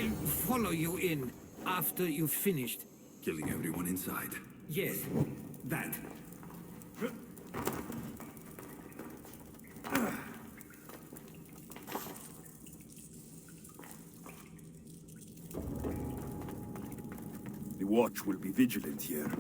I'll follow you in after you've finished. Killing everyone inside. Yes, that. The watch will be vigilant here.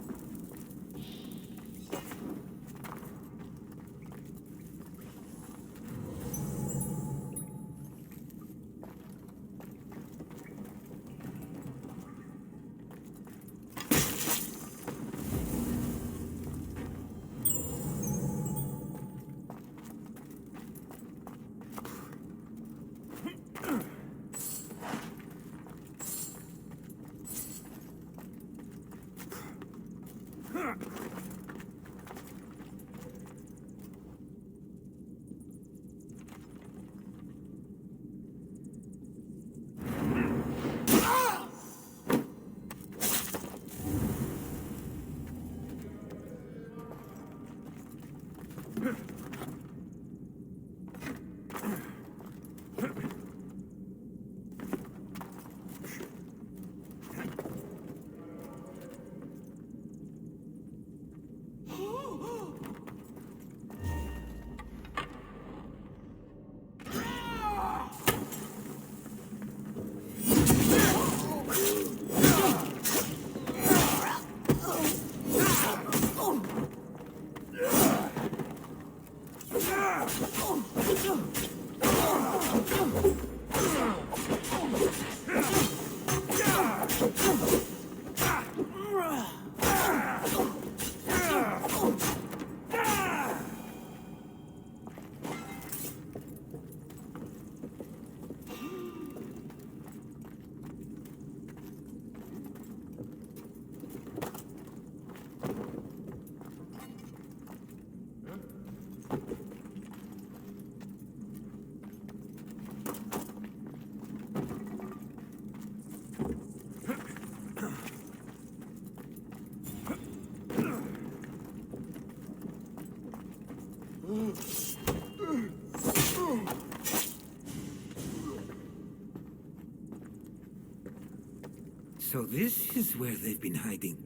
So this is where they've been hiding.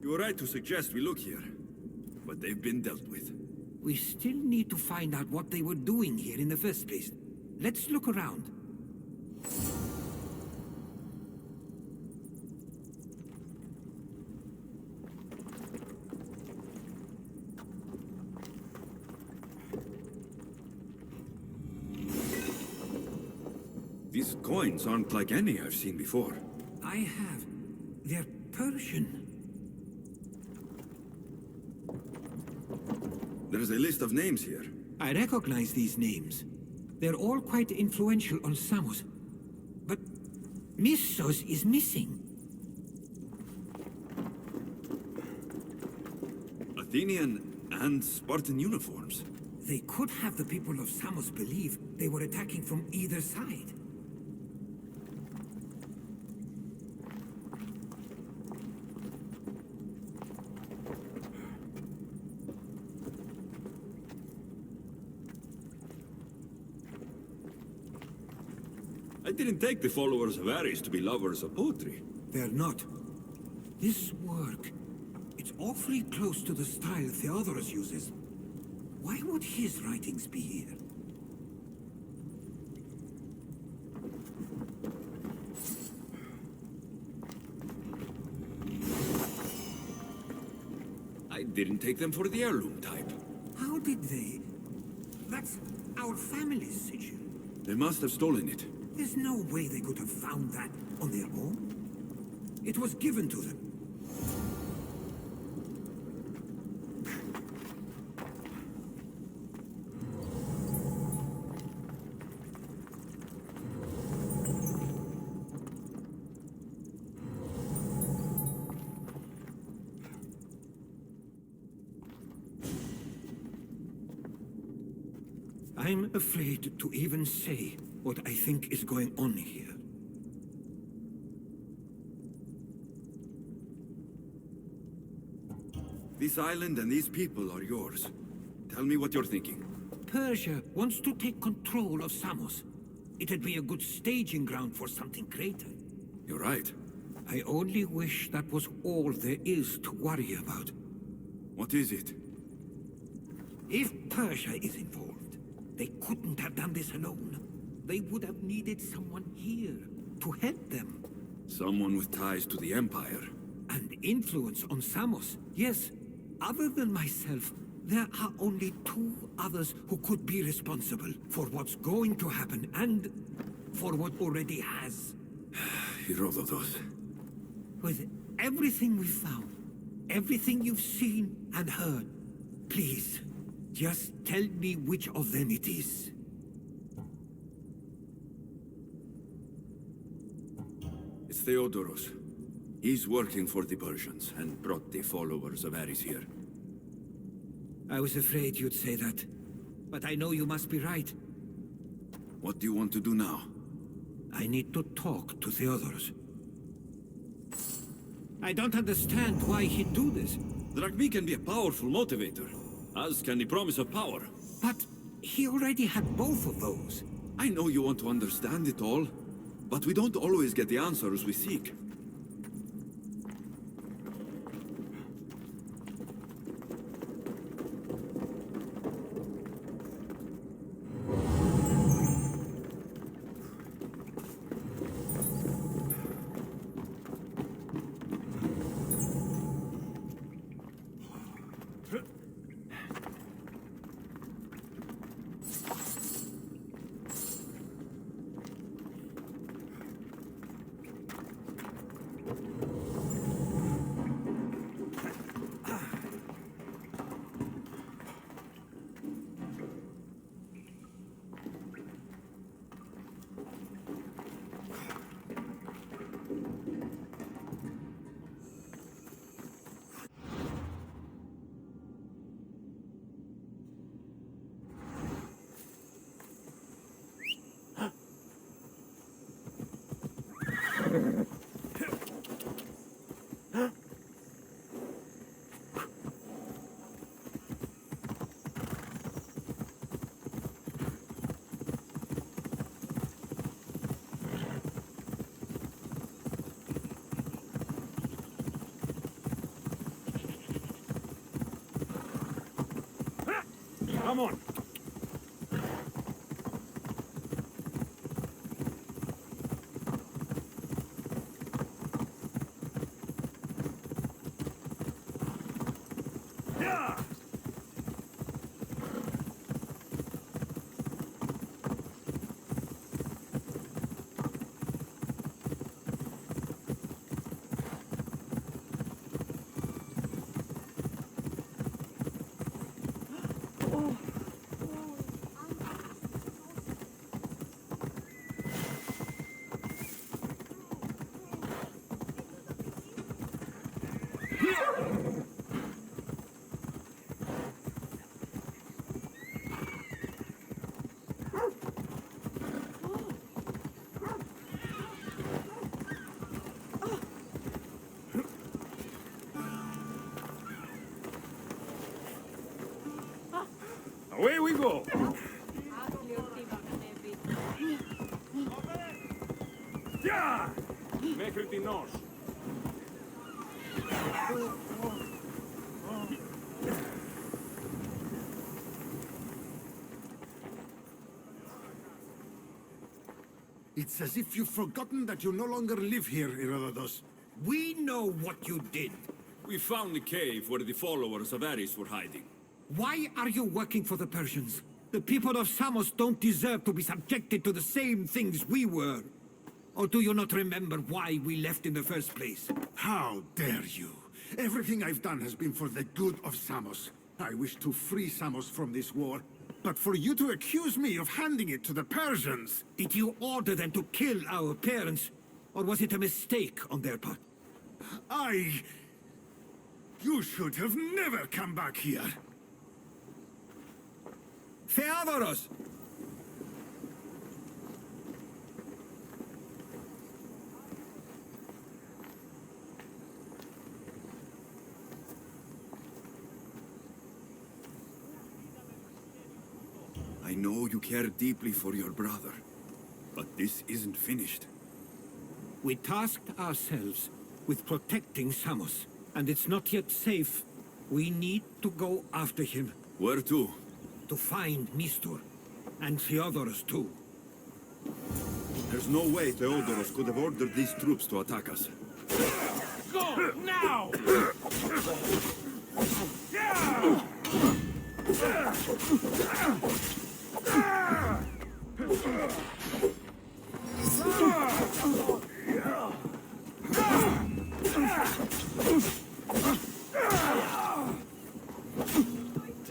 You were right to suggest we look here, but they've been dealt with. We still need to find out what they were doing here in the first place. Let's look around. These coins aren't like any I've seen before. I have. They're Persian. There's a list of names here. I recognize these names. They're all quite influential on Samos. But Missos is missing. Athenian and Spartan uniforms. They could have the people of Samos believe they were attacking from either side. I didn't take the followers of Ares to be lovers of poetry. They're not. This work, it's awfully close to the style Theodorus uses. Why would his writings be here? I didn't take them for the heirloom type. How did they? That's our family's sigil. They must have stolen it. There's no way they could have found that on their own. It was given to them. I'm afraid to even say what I think is going on here. This island and these people are yours. Tell me what you're thinking. Persia wants to take control of Samos. It'd be a good staging ground for something greater. You're right. I only wish that was all there is to worry about. What is it? If Persia is involved, they couldn't have done this alone. They would have needed someone here to help them. Someone with ties to the Empire. And influence on Samos. Yes, other than myself, there are only two others who could be responsible for what's going to happen and for what already has. Herodotus. With everything we've found, everything you've seen and heard, please, just tell me which of them it is. It's Theodoros. He's working for the Persians and brought the followers of Ares here. I was afraid you'd say that, but I know you must be right. What do you want to do now? I need to talk to Theodoros. I don't understand why he'd do this. Drachmi can be a powerful motivator, as can the promise of power. But he already had both of those. I know you want to understand it all, but we don't always get the answers we seek. Come on. Away we go! Yeah! Μέχρι την νος. It's as if you've forgotten that you no longer live here, Herodotus. We know what you did. We found the cave where the followers of Ares were hiding. Why are you working for the Persians? The people of Samos don't deserve to be subjected to the same things we were. Or do you not remember why we left in the first place? How dare you? Everything I've done has been for the good of Samos. I wish to free Samos from this war. But for you to accuse me of handing it to the Persians... Did you order them to kill our parents? Or was it a mistake on their part? You should have never come back here. Theodoros! I know you care deeply for your brother, but this isn't finished. We tasked ourselves with protecting Samos, and it's not yet safe. We need to go after him. Where to? To find Mistur. And Theodorus too. There's no way Theodorus could have ordered these troops to attack us. Go now!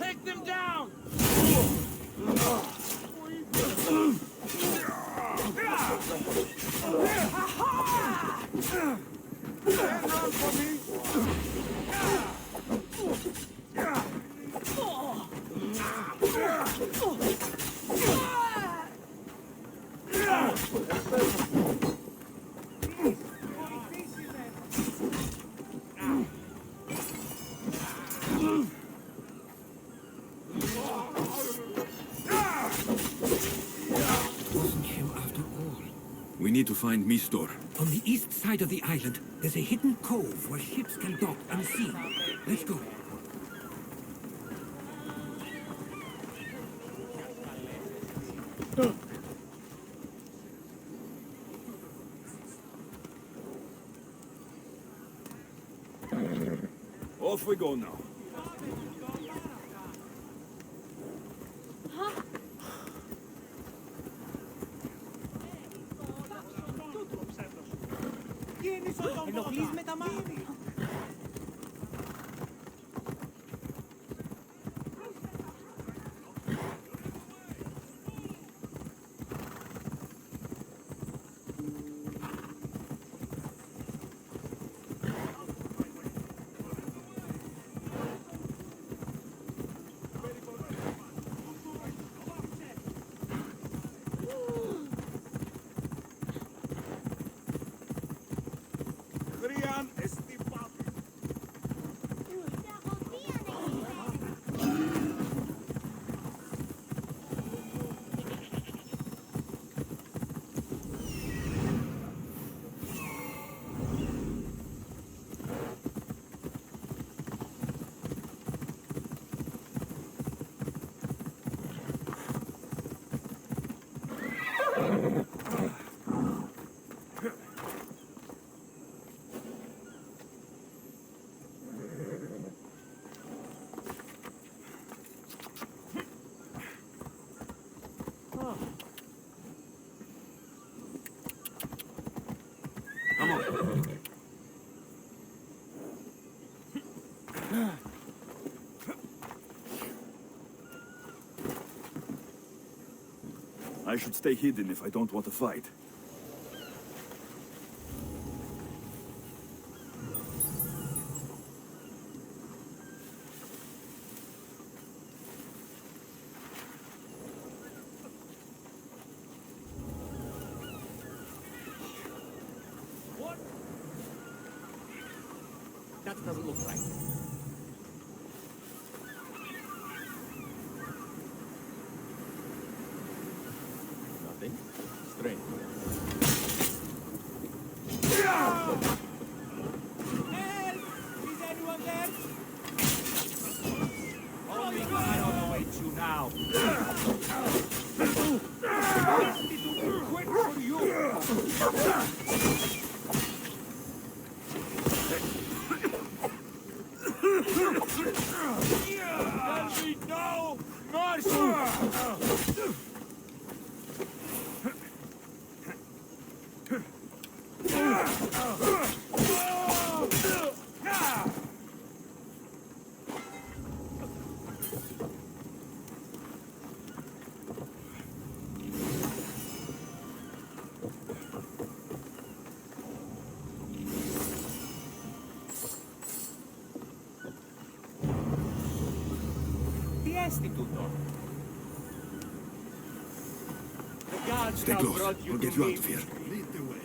Take them down! Run for me! Wasn't him after all. We need to find Mistor. On the east side of the island, there's a hidden cove where ships can dock unseen. Let's go. Off we go now. Ενοχλείς με τα μάτια. Χρειάν εστί πάπη. I should stay hidden if I don't want to fight. That doesn't look right. Nothing. Strange. Help! Is anyone there? Only God awaits you now. Quick for you! There'll be no mercy! Τι έστι τούτο? The gods Stay have close. brought you I'll to get you me. out of here. Lead the way.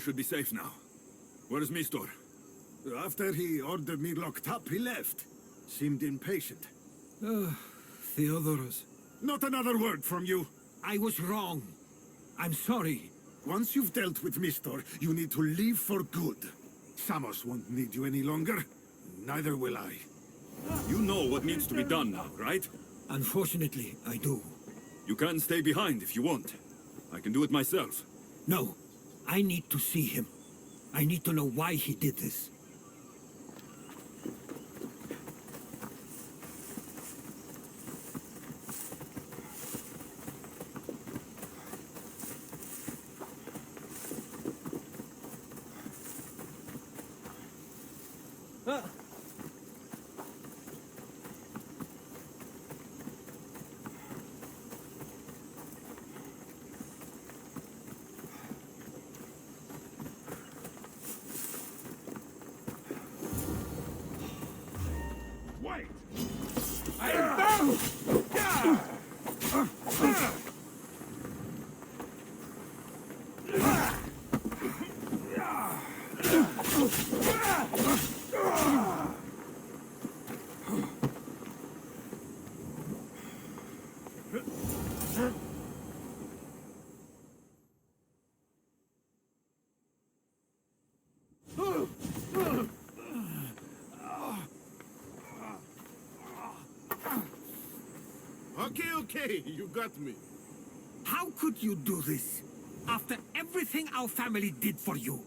should be safe now. Where is Mistor? After he ordered me locked up, he left. Seemed impatient. Theodoros, Not another word from you. I was wrong. I'm sorry. Once you've dealt with Mistor, you need to leave for good. Samos won't need you any longer. Neither will I. You know what needs to be done now, right? Unfortunately, I do. You can stay behind if you want. I can do it myself. No, I need to see him. I need to know why he did this. Wait! Okay, you got me. How could you do this? After everything our family did for you.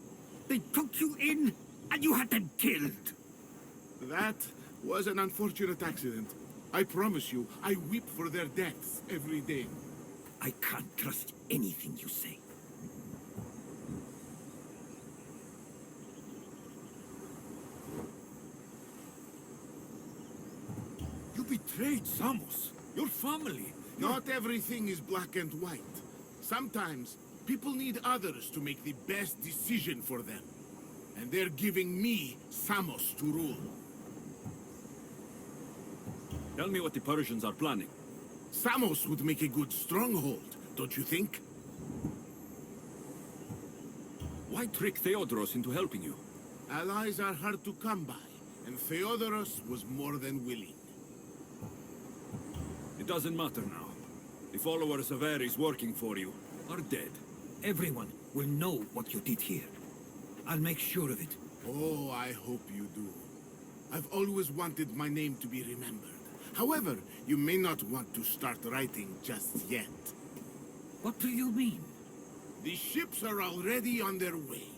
They took you in, and you had them killed. That was an unfortunate accident. I promise you, I weep for their deaths every day. I can't trust anything you say. You betrayed Samos, your family. Not everything is black and white. Sometimes, people need others to make the best decision for them. And they're giving me Samos to rule. Tell me what the Persians are planning. Samos would make a good stronghold, don't you think? Why trick Theodoros into helping you? Allies are hard to come by, and Theodoros was more than willing. It doesn't matter now. The followers of Ares working for you are dead. Everyone will know what you did here. I'll make sure of it. Oh, I hope you do. I've always wanted my name to be remembered. However, you may not want to start writing just yet. What do you mean? The ships are already on their way.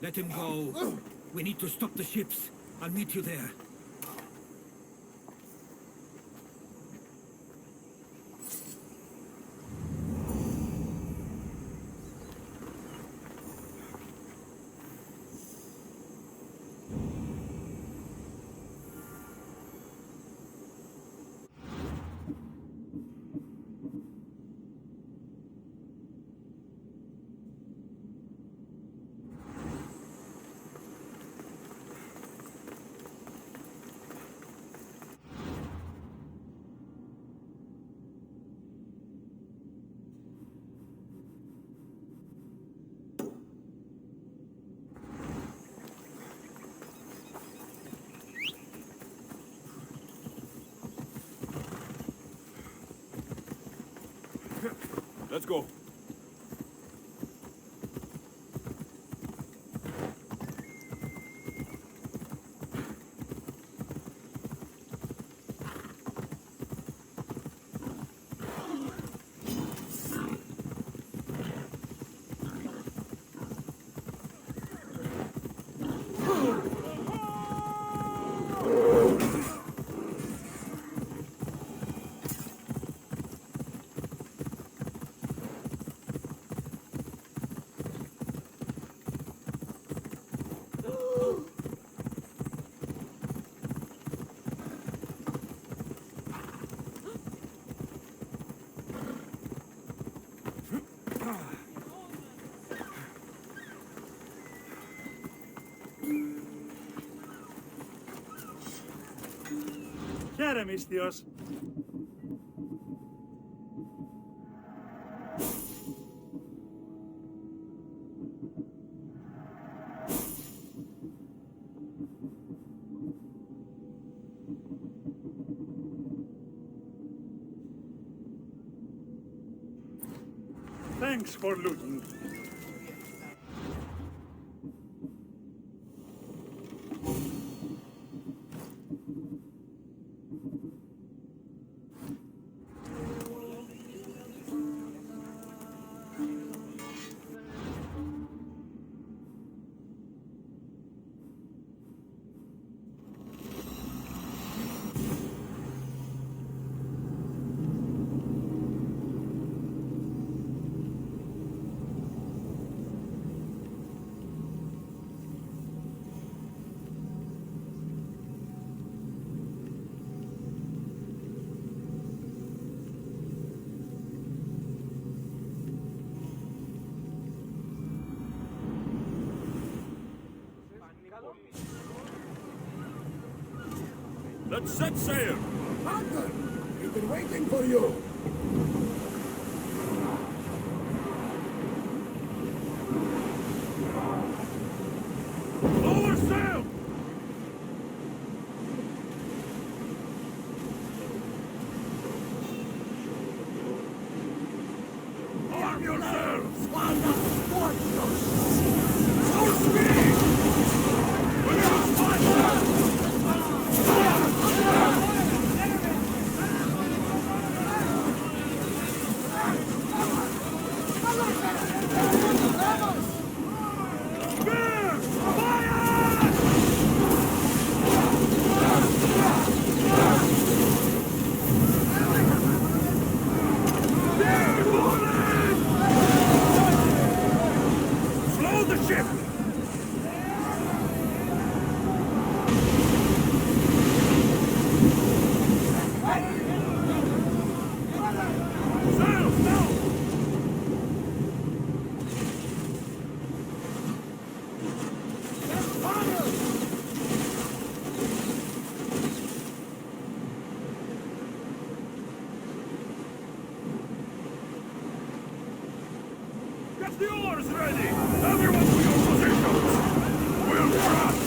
Let him go. We need to stop the ships. I'll meet you there. Let's go. Χαίρε, Μίστιος. Thanks for looking. Let's set sail! Partner, we've been waiting for you. Lower sail! Arm yourselves! Full speed! We're gonna fight! Slow the ship! Sails now! Get the oars ready! Everyone to your positions! We'll cross!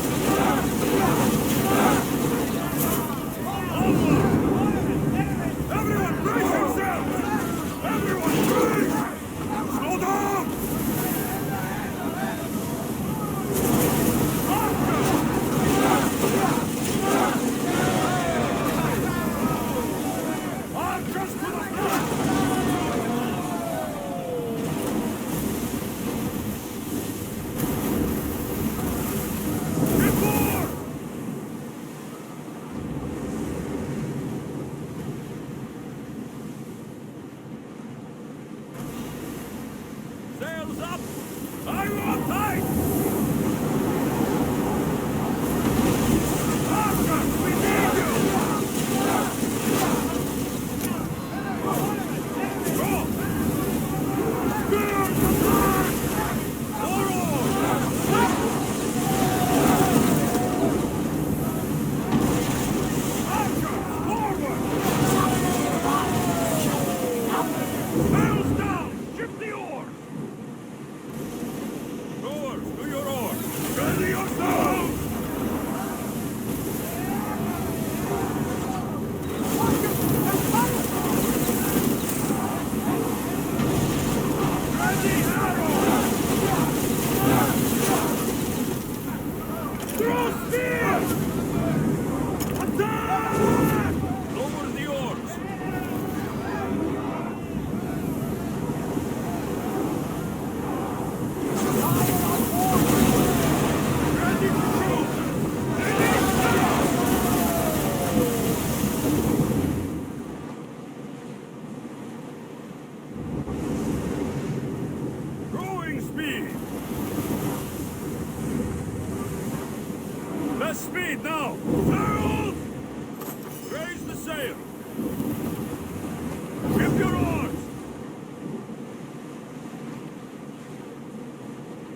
Onward! Everyone brace yourselves! Everyone brace! Slow down! Archers to the front! Before! Sails up! Are you on tight? Archers, we need you! Go! Spears to fly! Forward! Archers, forward! Sails down! Ship the oars! Rowers, to your oars! Ready yourselves! Ready arrows! Throw spears! Attack! Lower the oars! Ready to shoot! Rowing speed! Less speed now! Sails! Raise the sail! Ship your oars!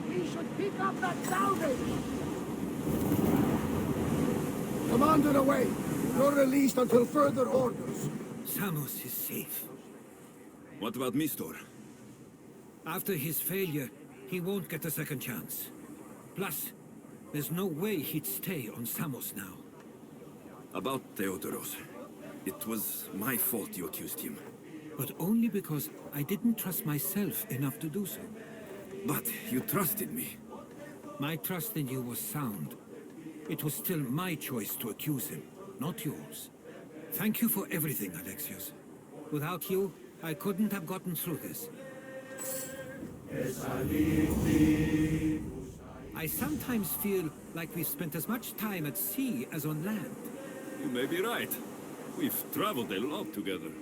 He should pick up that salvage. Commander away. You're released until further orders. Samos is safe. What about Mistor? After his failure, he won't get a second chance. Plus, there's no way he'd stay on Samos now. About Theodoros. It was my fault you accused him. but only because I didn't trust myself enough to do so. But you trusted me. My trust in you was sound. It was still my choice to accuse him, not yours. Thank you for everything, Alexios. Without you, I couldn't have gotten through this. I sometimes feel like we've spent as much time at sea as on land. You may be right. We've traveled a lot together.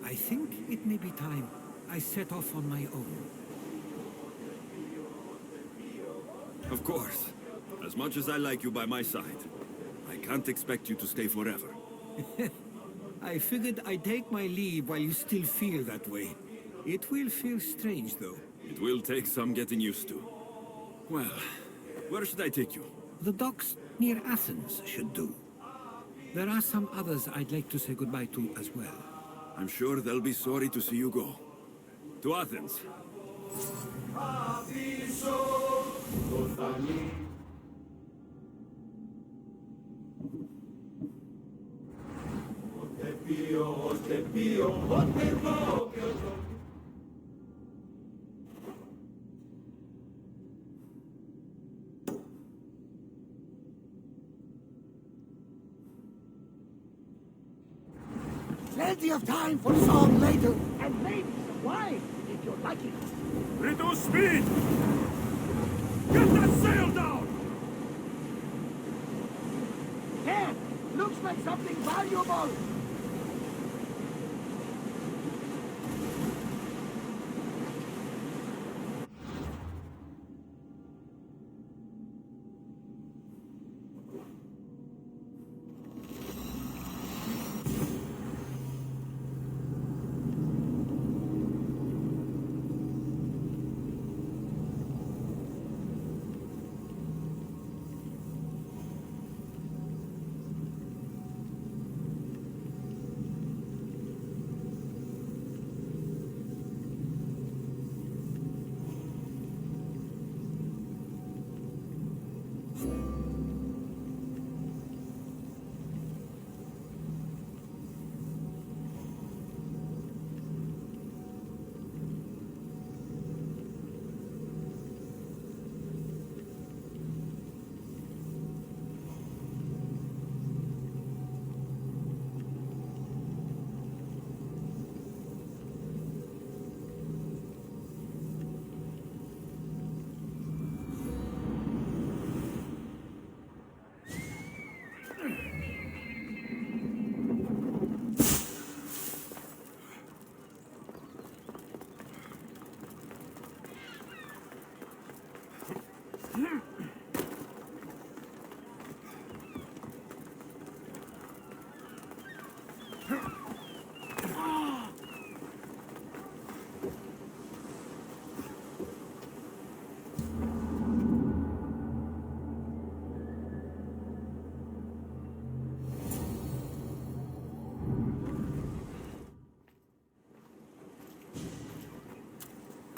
I think it may be time I set off on my own. Of course. As much as I like you by my side, I can't expect you to stay forever. I figured I'd take my leave while you still feel that way. It will feel strange, though. It will take some getting used to. Well, where should I take you? The docks near Athens should do. There are some others I'd like to say goodbye to as well. I'm sure they'll be sorry to see you go. To Athens. Plenty of time for song later, and maybe some wine, if you're lucky. Reduce speed! Get that sail down! Here, looks like something valuable.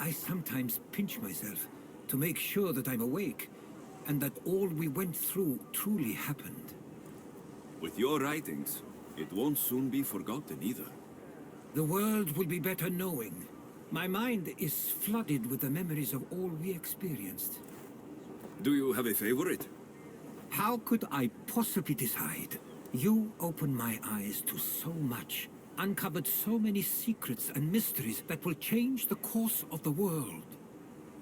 I sometimes pinch myself to make sure that I'm awake, and that all we went through truly happened. With your writings, it won't soon be forgotten either. The world will be better knowing. My mind is flooded with the memories of all we experienced. Do you have a favorite? How could I possibly decide? You opened my eyes to so much, uncovered so many secrets and mysteries that will change the course of the world.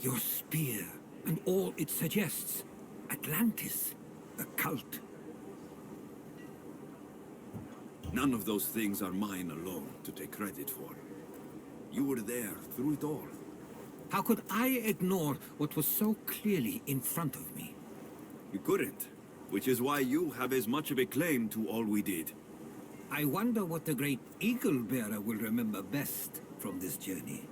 Your spear, and all it suggests. Atlantis, a cult. None of those things are mine alone to take credit for. You were there through it all. How could I ignore what was so clearly in front of me? You couldn't, which is why you have as much of a claim to all we did. I wonder what the great Eagle Bearer will remember best from this journey.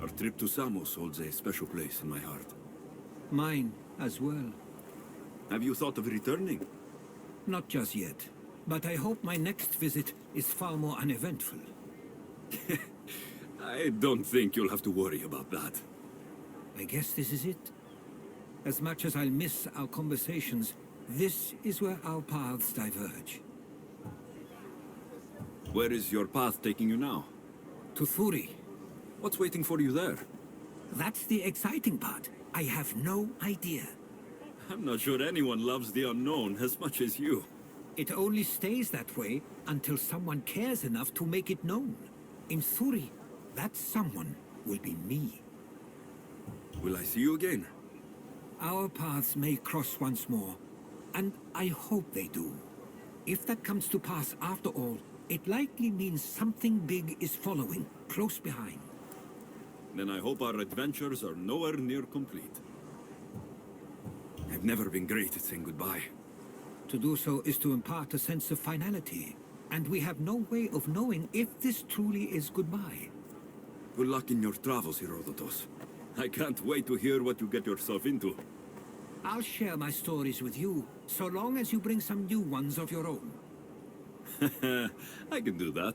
Our trip to Samos holds a special place in my heart. Mine as well. Have you thought of returning? Not just yet, but I hope my next visit is far more uneventful. I don't think you'll have to worry about that. I guess this is it. As much as I'll miss our conversations, This is where our paths diverge. Where is your path taking you now? To Thuri. What's waiting for you there? That's the exciting part. I have no idea. I'm not sure anyone loves the unknown as much as you. It only stays that way until someone cares enough to make it known. In Thuri, that someone will be me. Will I see you again? Our paths may cross once more, and I hope they do. If that comes to pass after all, it likely means something big is following, close behind. Then I hope our adventures are nowhere near complete. I've never been great at saying goodbye. To do so is to impart a sense of finality, and we have no way of knowing if this truly is goodbye. Good luck in your travels, Herodotus. I can't wait to hear what you get yourself into. I'll share my stories with you, so long as you bring some new ones of your own. I can do that.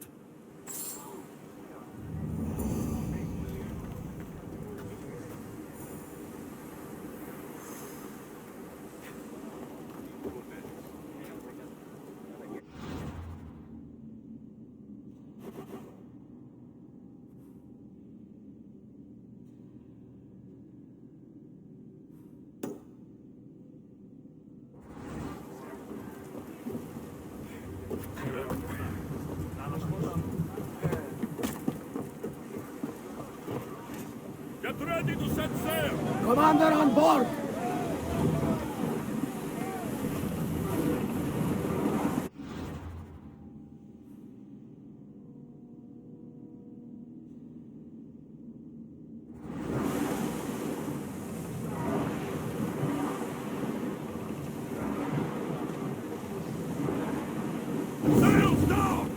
Get ready to set sail! Commander on board! Sails down!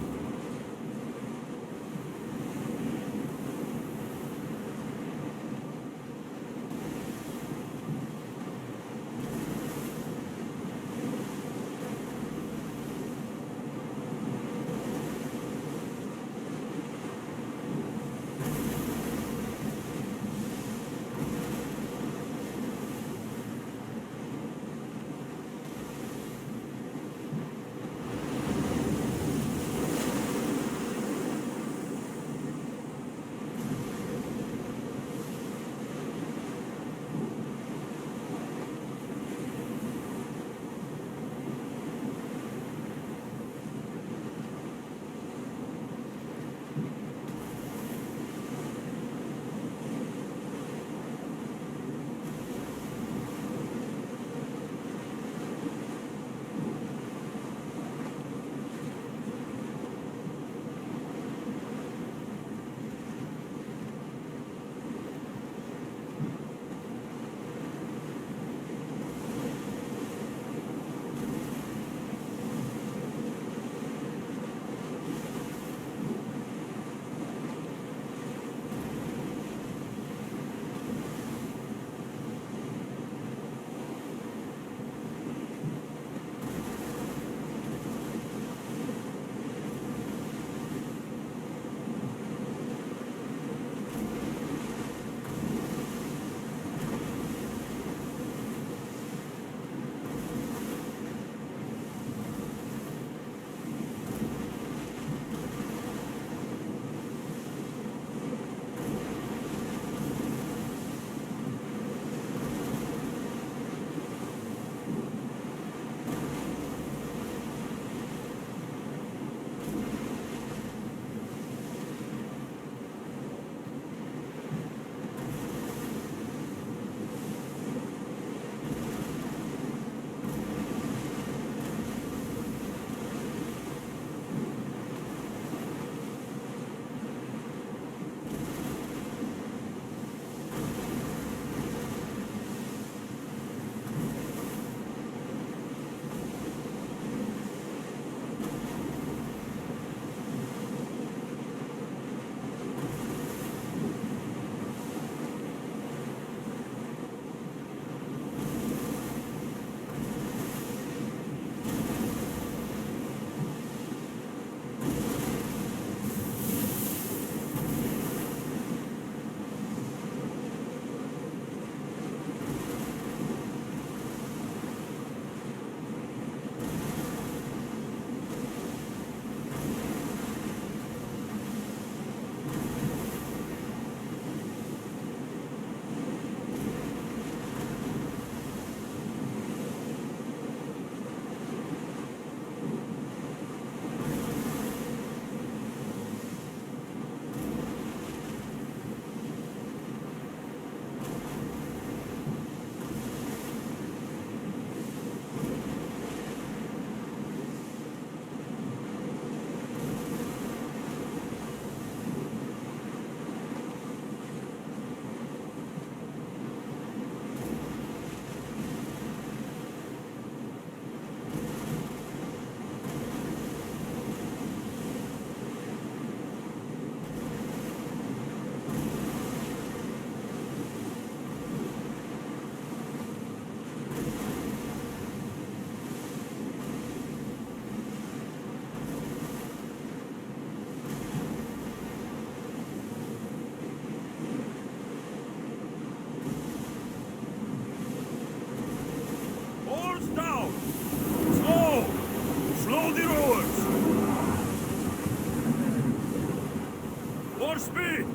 More speed!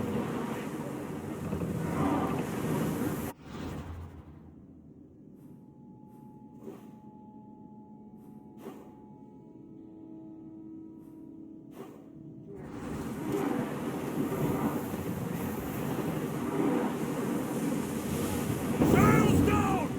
Sails down!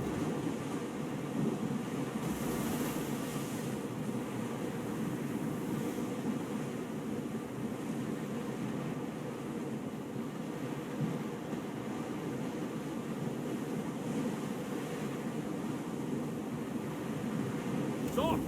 Stop!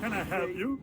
Can I help you?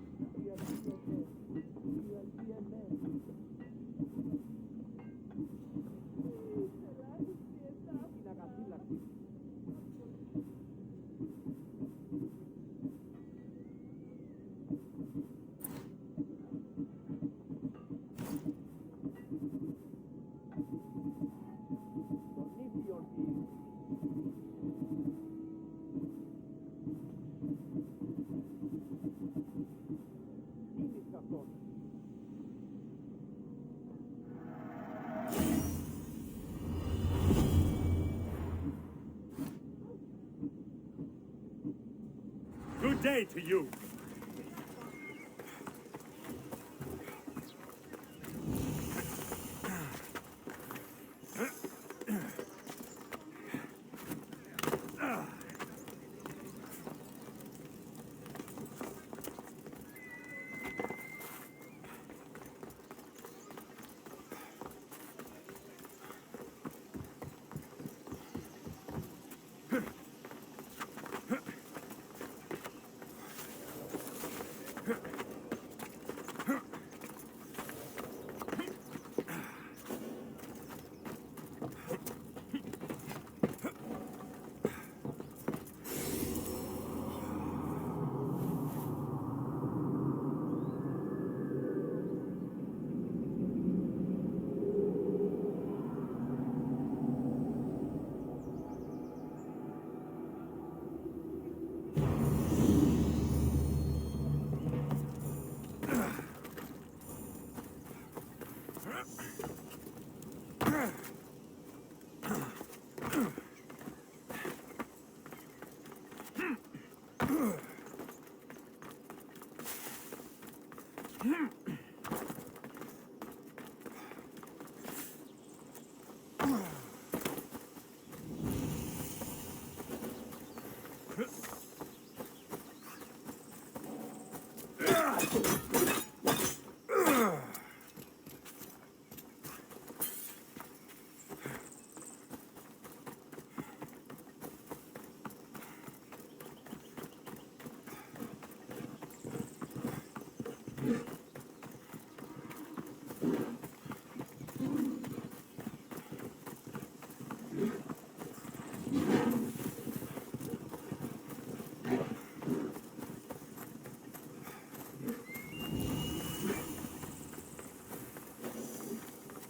Good day to you.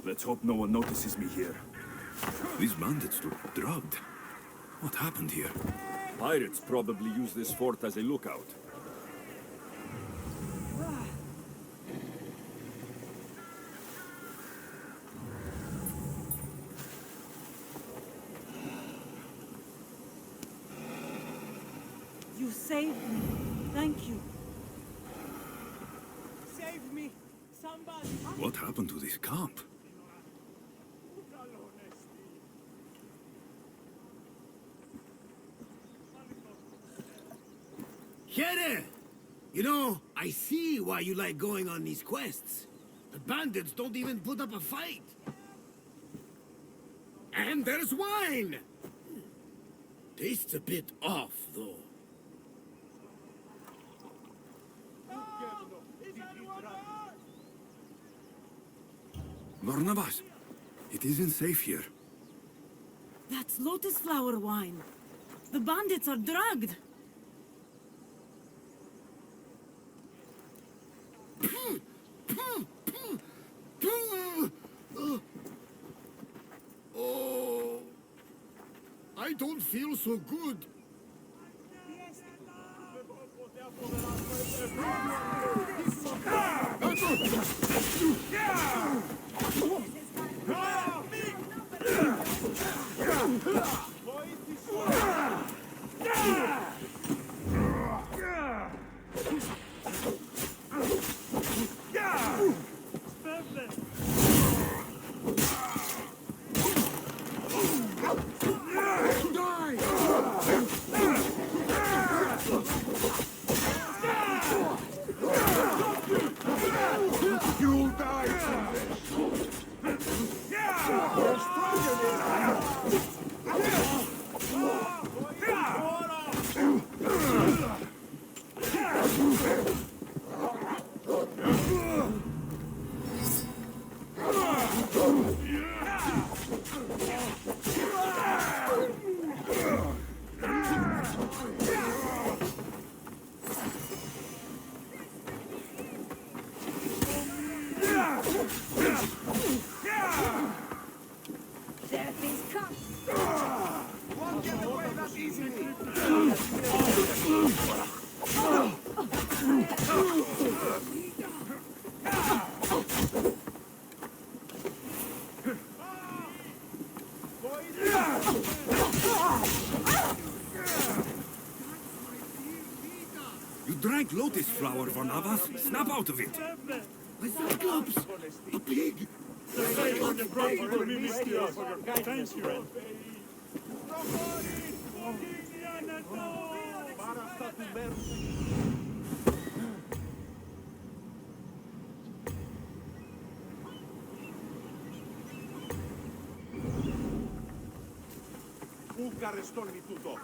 Let's hope no one notices me here. These bandits look drugged. What happened here? Pirates probably use this fort as a lookout. You saved me. Thank you. Save me! Somebody! What happened to this camp? Here! You know, I see why you like going on these quests. The bandits don't even put up a fight. And there's wine! Tastes a bit off, though. Barnabas, it isn't safe here. That's lotus flower wine. The bandits are drugged. Oh, I don't feel so good. You'll die from this. You're stronger than I am. Death is come. Won't get away that easily. You drank lotus flower, Barnabas. Snap out of it. A cyclops! A pig! Thank you. Πού καρεστώνει τούτο.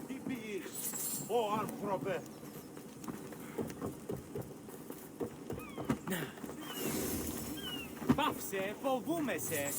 Τι ποιείς, ω άνθρωπε. Πάψε, φοβούμαι σε.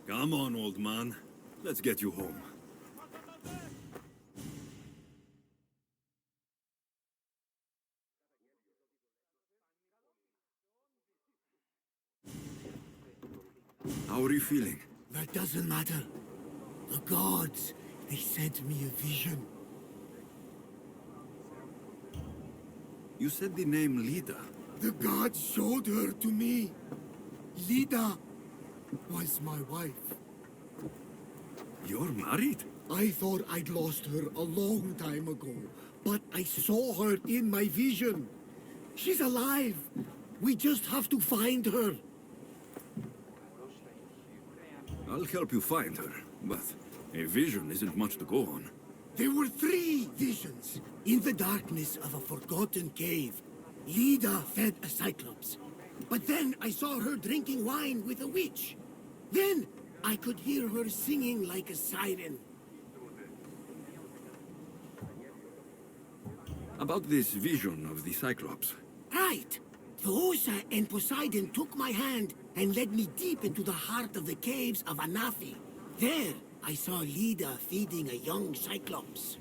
Come on, old man. Let's get you home. How are you feeling? That doesn't matter. The gods, they sent me a vision. You said the name Lida. The gods showed her to me. Lida was my wife. You're married? I thought I'd lost her a long time ago, but I saw her in my vision. She's alive. We just have to find her. I'll help you find her, but a vision isn't much to go on. There were 3 visions. In the darkness of a forgotten cave, Lida fed a cyclops. But then I saw her drinking wine with a witch. Then I could hear her singing like a siren. About this vision of the Cyclops. Right. Theosa and Poseidon took my hand and led me deep into the heart of the caves of Anafi. There, I saw Lida feeding a young cyclops.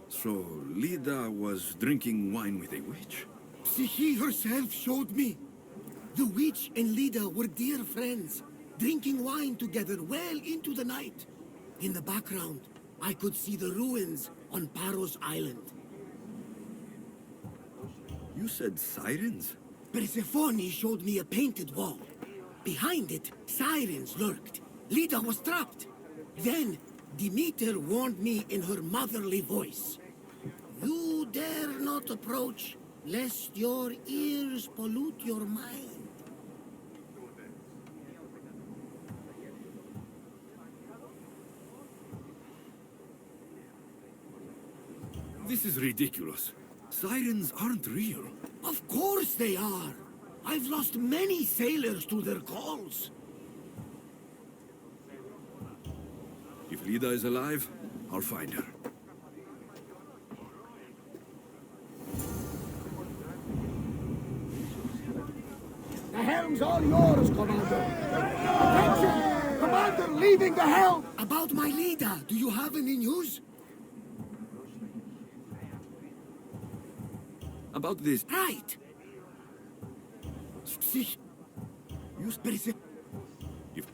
So, Lida was drinking wine with a witch? She herself showed me. The witch and Lida were dear friends. drinking wine together well into the night. In the background, I could see the ruins on Paros Island. You said sirens? Persephone showed me a painted wall. Behind it, sirens lurked. Leda was trapped. Then, Demeter warned me in her motherly voice. You dare not approach, lest your ears pollute your mind. This is ridiculous. Sirens aren't real. Of course they are. I've lost many sailors to their calls. If Leda is alive, I'll find her. The helm's all yours, Commander. Attention! Commander leaving the helm! About my Leda, do you have any news? About this... Right. See, you Persephone. If...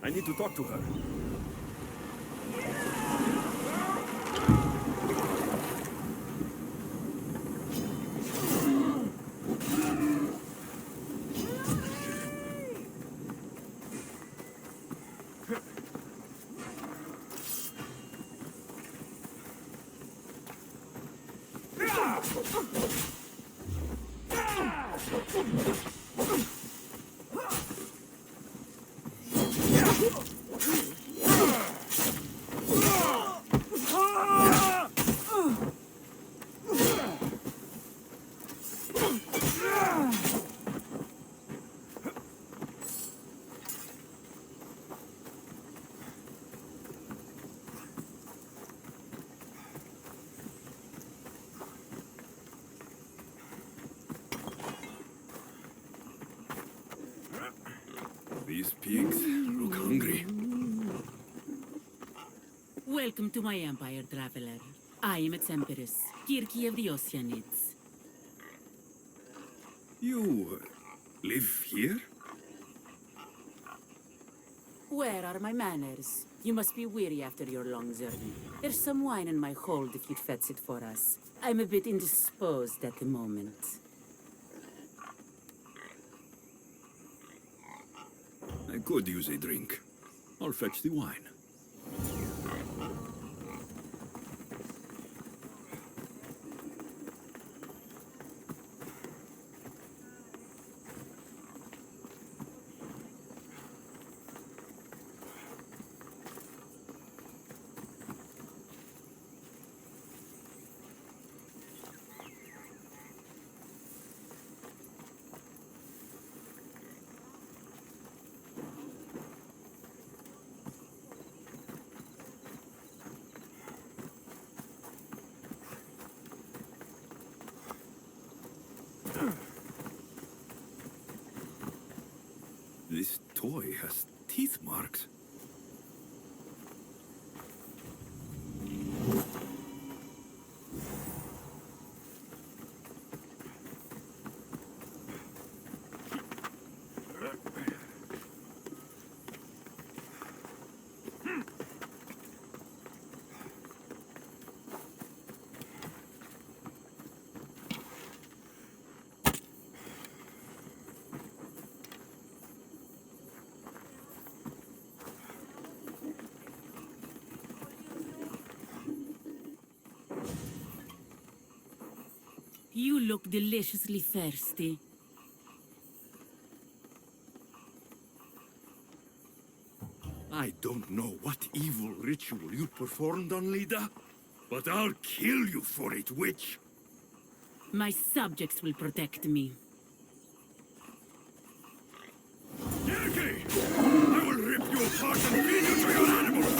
I need to talk to her. These pigs look hungry. Welcome to my empire, traveler. I am its empress, Kirki of the Oceanids. You live here? Where are my manners? You must be weary after your long journey. There's some wine in my hold if you'd fetch it for us. I'm a bit indisposed at the moment. I could use a drink. I'll fetch the wine. boy has teeth marks. You look deliciously thirsty. I don't know what evil ritual you performed on Lida, but I'll kill you for it, witch! My subjects will protect me. Yerke! I will rip you apart and feed you to your animals!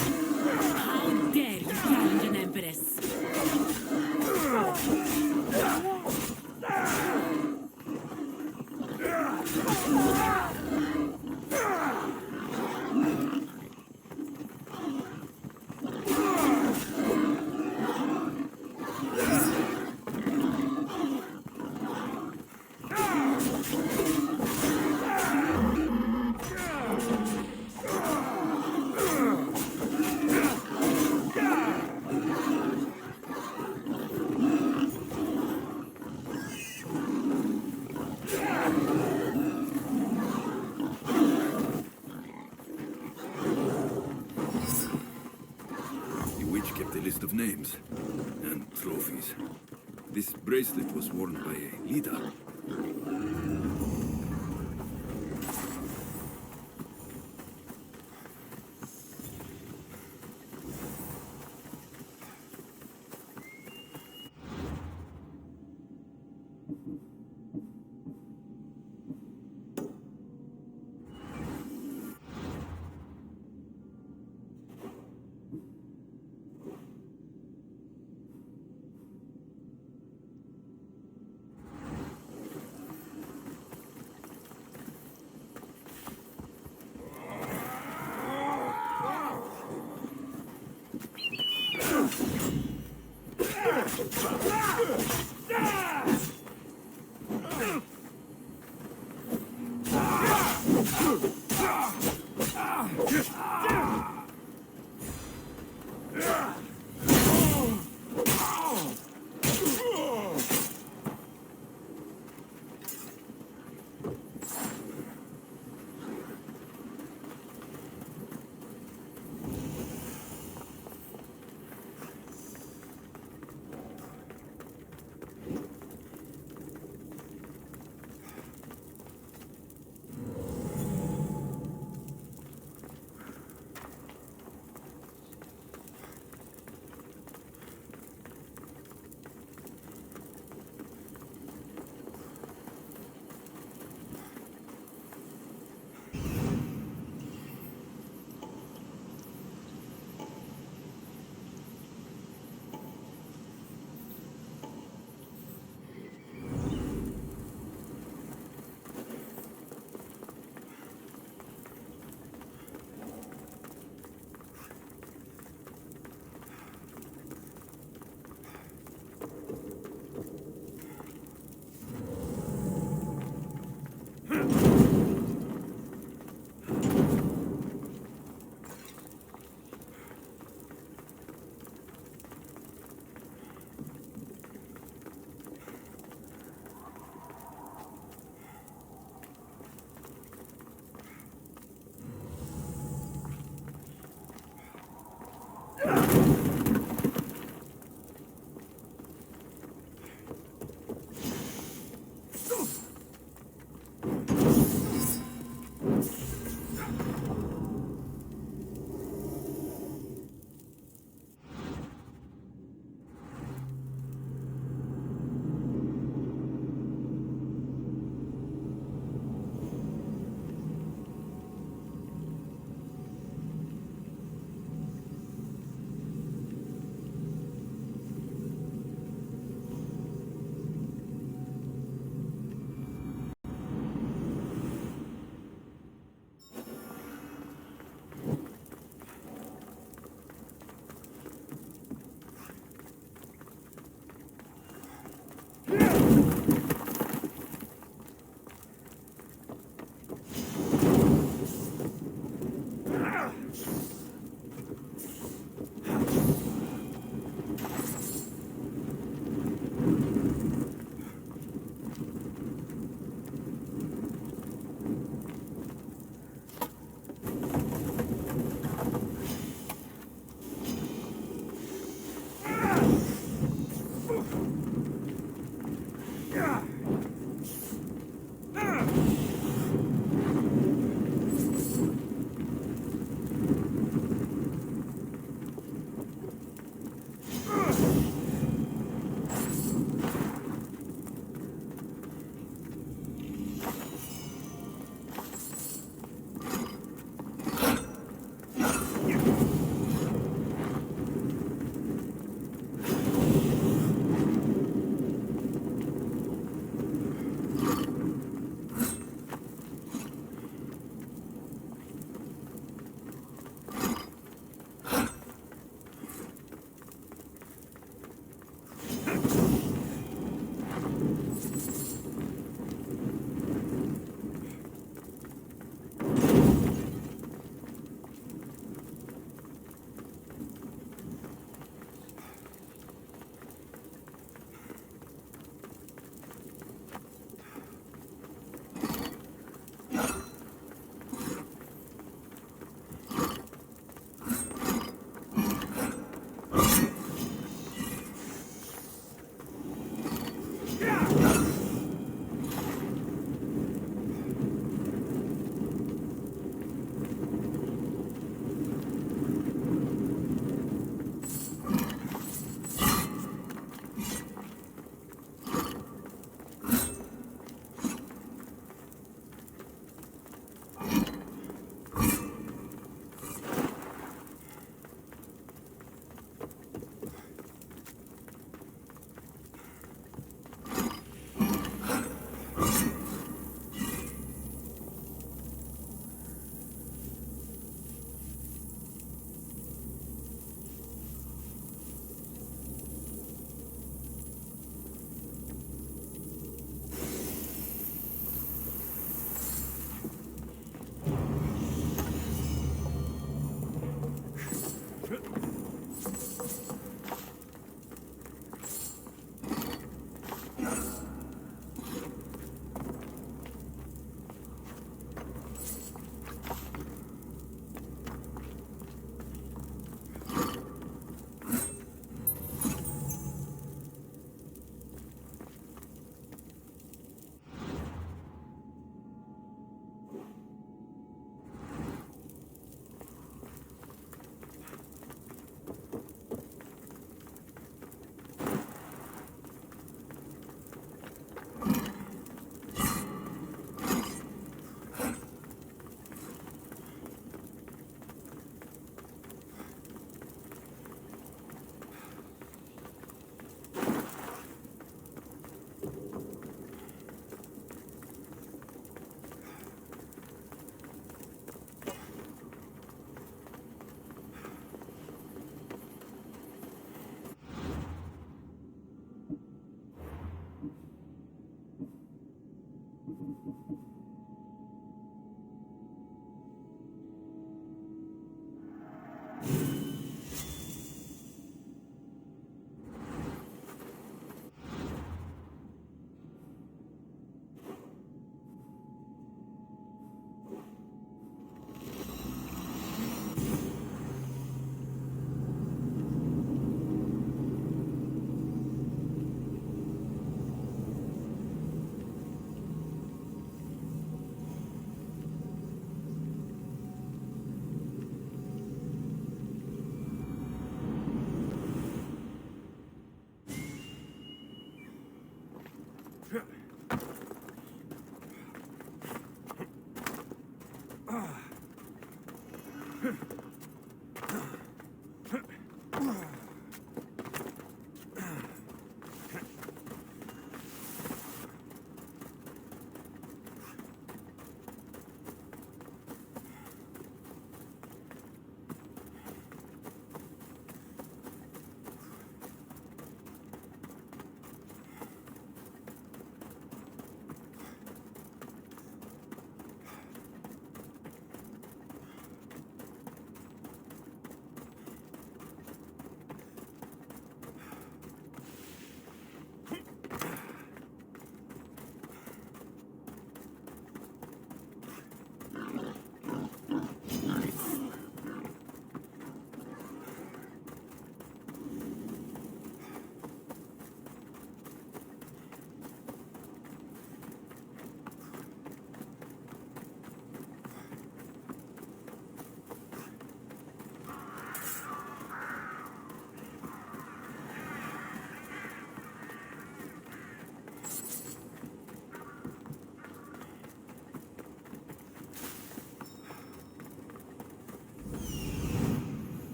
How dare you challenge an empress? The witch kept a list of names and trophies. This bracelet was worn by a leader.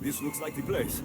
This looks like the place.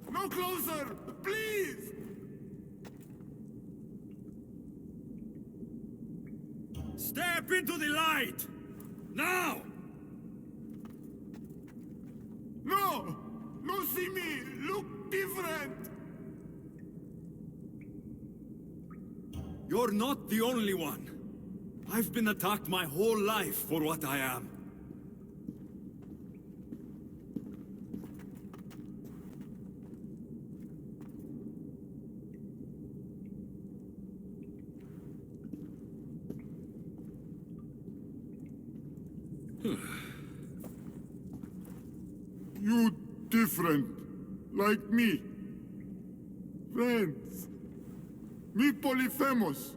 No closer! Please! Step into the light! Now! No! No see me! Look different! You're not the only one. I've been attacked my whole life for what I am. You different, like me. Friends. Me Polyphemus.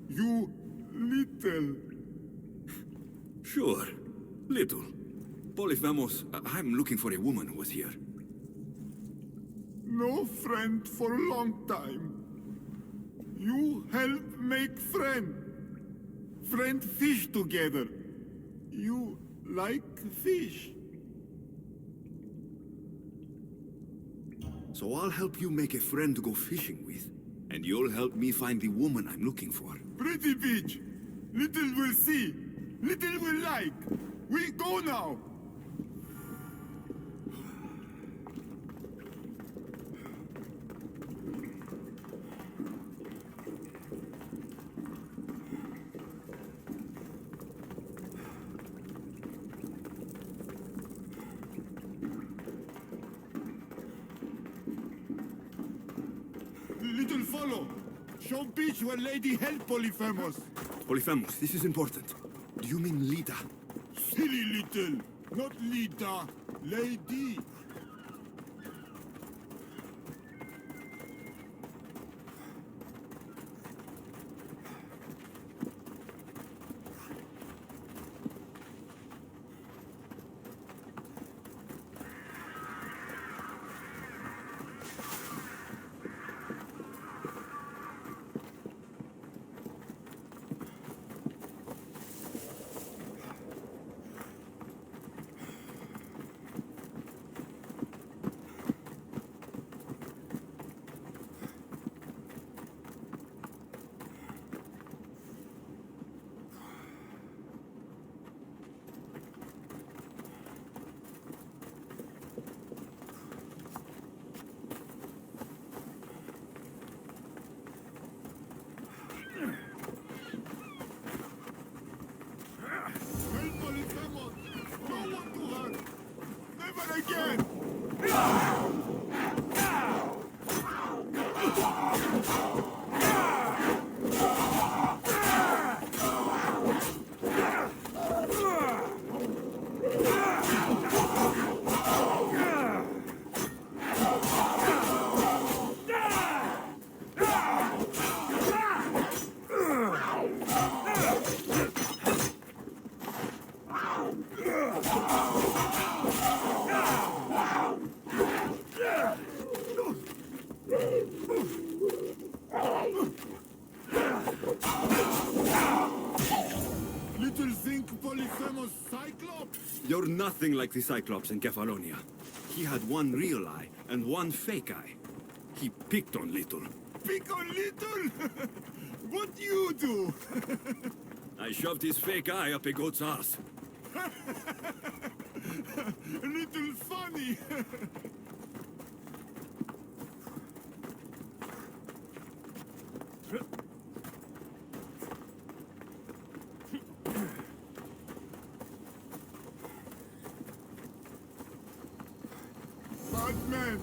You little. Sure. Little. Polyphemus, I'm looking for a woman who was here. No friend for a long time. You help make friend. Friend fish together. You like fish. So I'll help you make a friend to go fishing with. And you'll help me find the woman I'm looking for. Pretty bitch. Little will see. Little will like. We go now. Little follow. Show bitch where lady help Polyphemus. Polyphemus, this is important. Do you mean Lida? Silly little. Not Lida. Lady. nothing like the Cyclops in Kefalonia. He had one real eye and one fake eye. He picked on Little. Pick on Little? What you do? I shoved his fake eye up a goat's arse. Little funny. Bad man.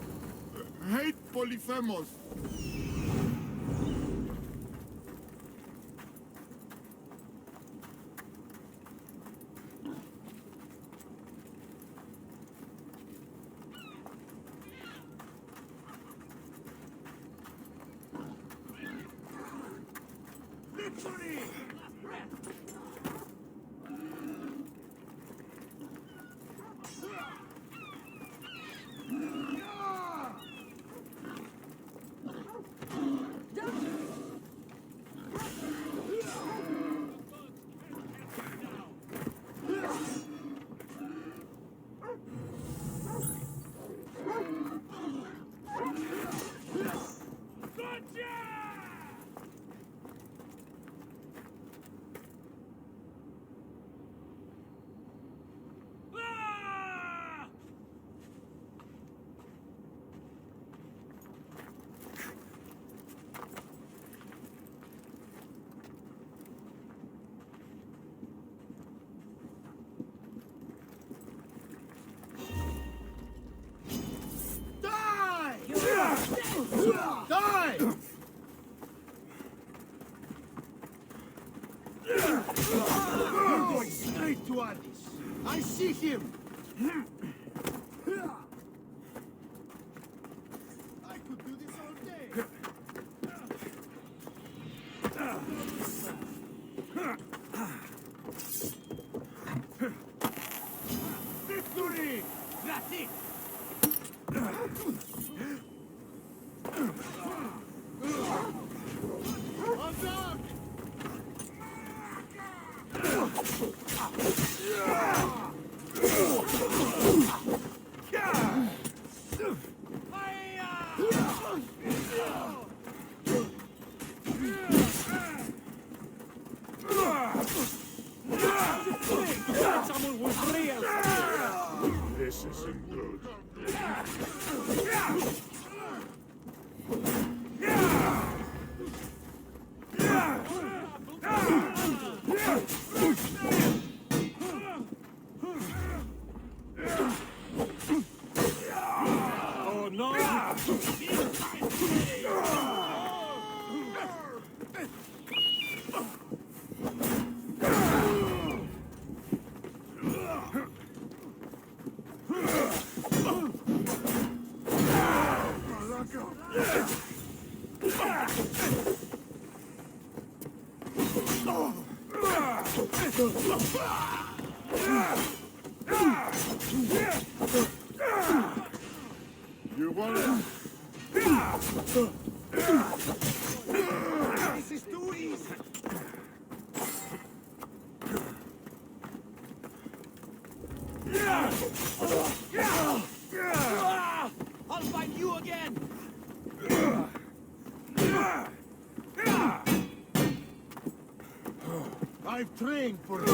Hate Polyphemus. Die! You're going straight to Addis. I see him. I could do this all day. Victory! That's it! Someone was real. This isn't good. Oh no! You want it? This is too easy. I'll find you again. I've trained for this.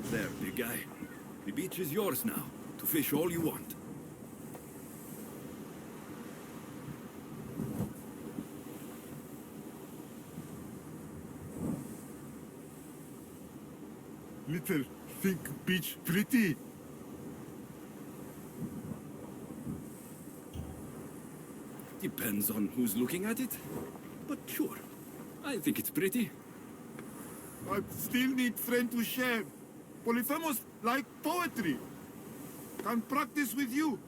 There, big guy. The beach is yours now, to fish all you want. Little, think beach pretty. The Depends on who's looking at it. But sure, I think it's pretty. I still need friend to share. Polyphemus like poetry. Can practice with you.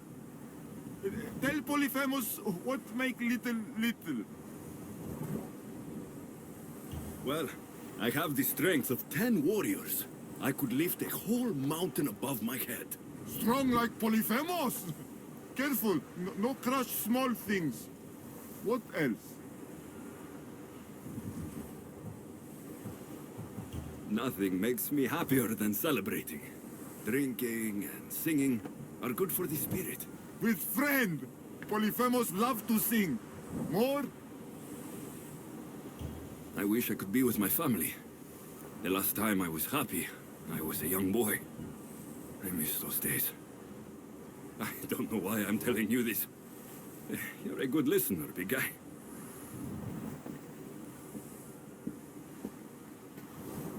Tell Polyphemus what make little. Well, I have the strength of 10 warriors. I could lift a whole mountain above my head. Strong like Polyphemus. Careful, no crush small things. What else? Nothing makes me happier than celebrating. Drinking and singing are good for the spirit. With friend. Polyphemus love to sing. More? I wish I could be with my family. The last time I was happy, I was a young boy. I miss those days. I don't know why I'm telling you this. You're a good listener, big guy.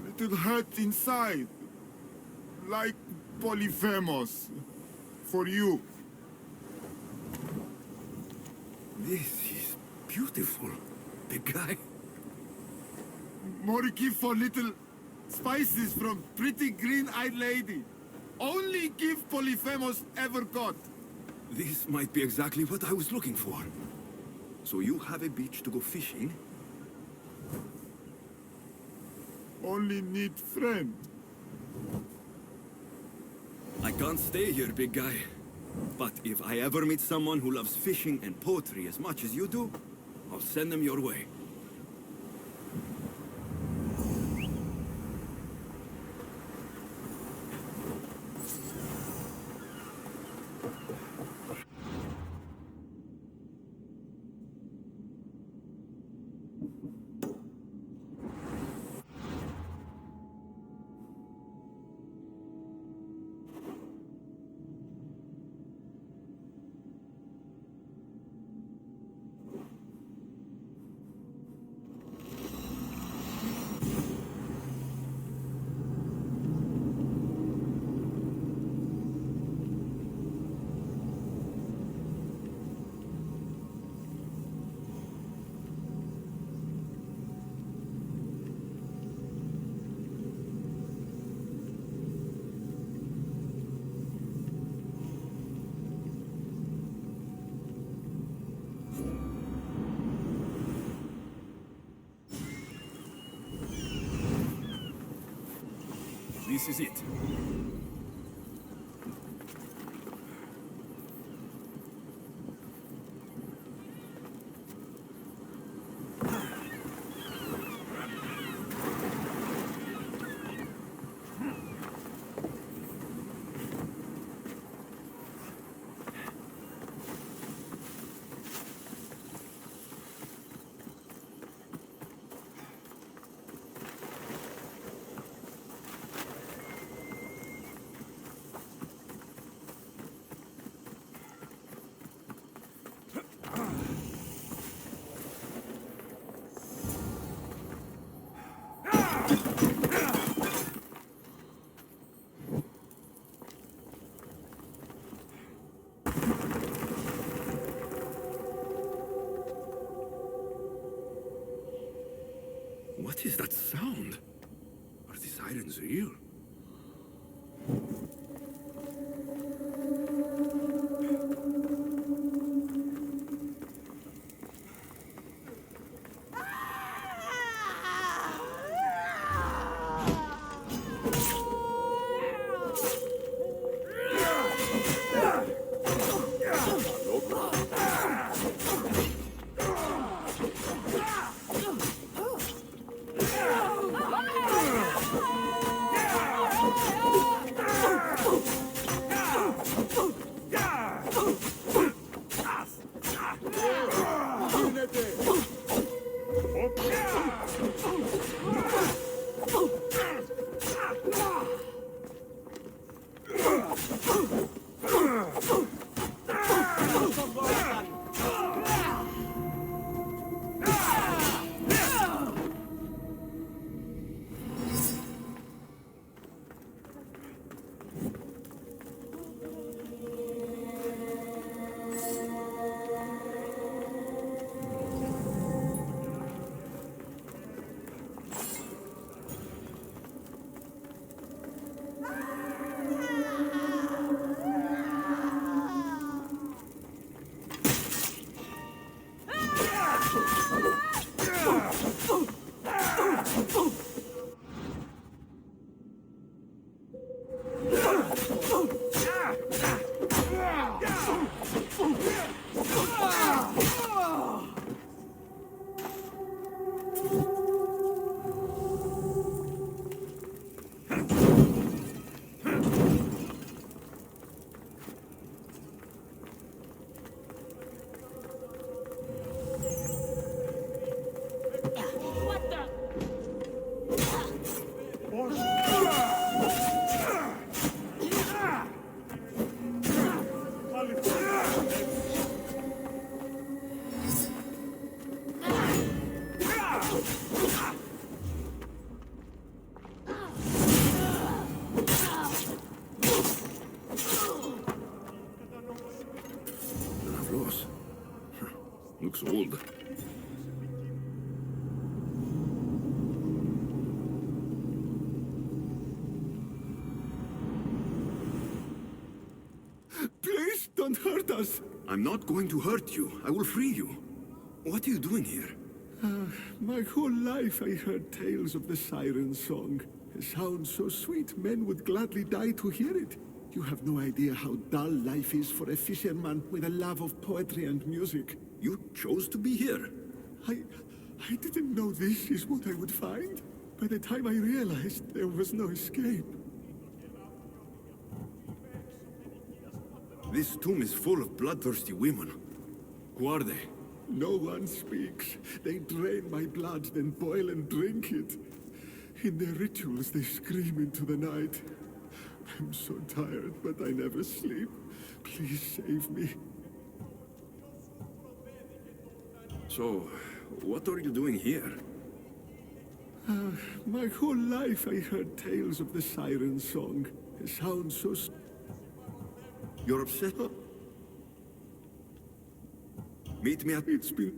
Little hurt inside. Like Polyphemus. For you. This is beautiful, big guy. More give for little spices from pretty green-eyed lady. Only give Polyphemus ever got. This might be exactly what I was looking for. So you have a beach to go fishing? Only need friend. I can't stay here, big guy. But if I ever meet someone who loves fishing and poetry as much as you do, I'll send them your way. This is it. What is that sound? Are the sirens real? Floss. Looks old. Please don't hurt us. I'm not going to hurt you. I will free you. What are you doing here? My whole life I heard tales of the siren song. It sounds so sweet, men would gladly die to hear it. You have no idea how dull life is for a fisherman with a love of poetry and music. You chose to be here. I didn't know this is what I would find. By the time I realized there was no escape. This tomb is full of bloodthirsty women. Who are they? No one speaks. They drain my blood, then boil and drink it. In their rituals, they scream into the night. I'm so tired, but I never sleep. Please save me. So, what are you doing here? My whole life I heard tales of the siren song. It sounds so... You're upset? Meet me at... It's been...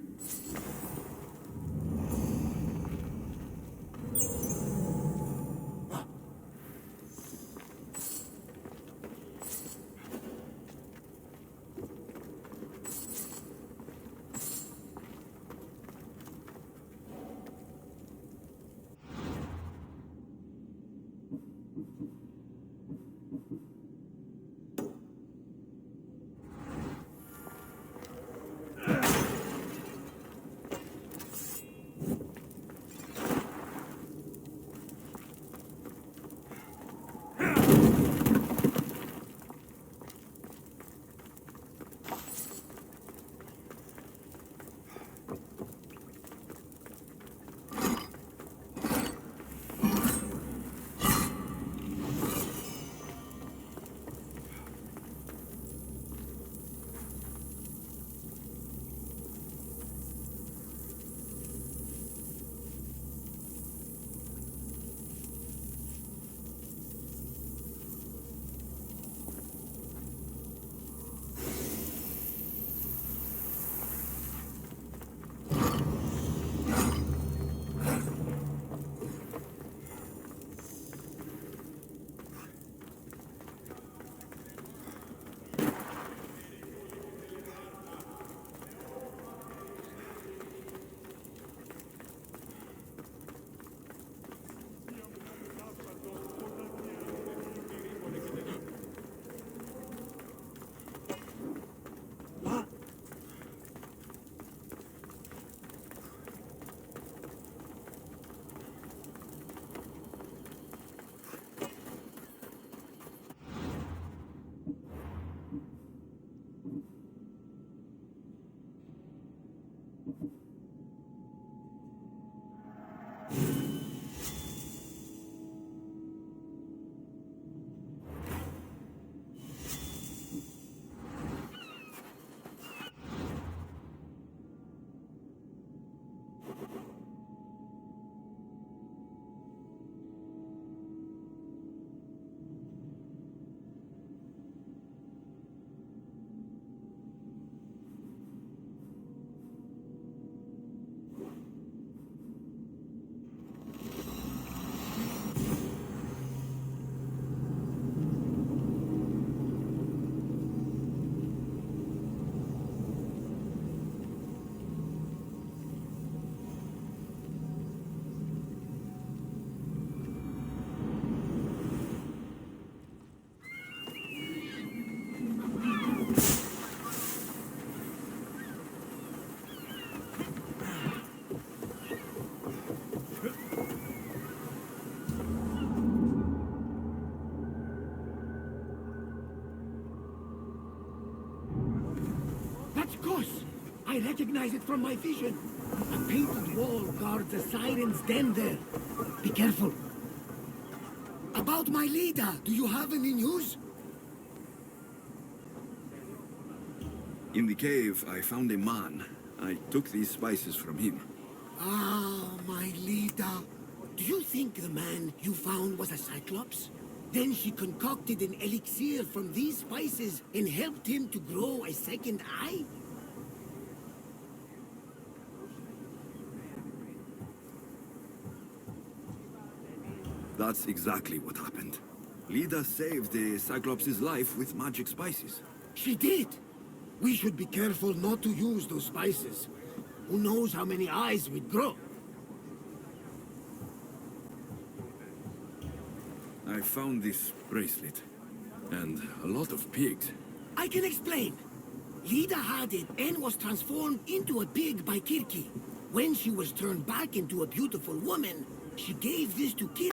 I recognize it from my vision. A painted wall guards the siren's den there. Be careful. About my leader, do you have any news? In the cave, I found a man. I took these spices from him. Ah, my Lida. Do you think the man you found was a cyclops? Then she concocted an elixir from these spices and helped him to grow a second eye? That's exactly what happened. Lida saved the Cyclops' life with magic spices. She did. We should be careful not to use those spices. Who knows how many eyes we'd grow? I found this bracelet. And a lot of pigs. I can explain. Lida had it and was transformed into a pig by Kirki. When she was turned back into a beautiful woman, she gave this to Kirki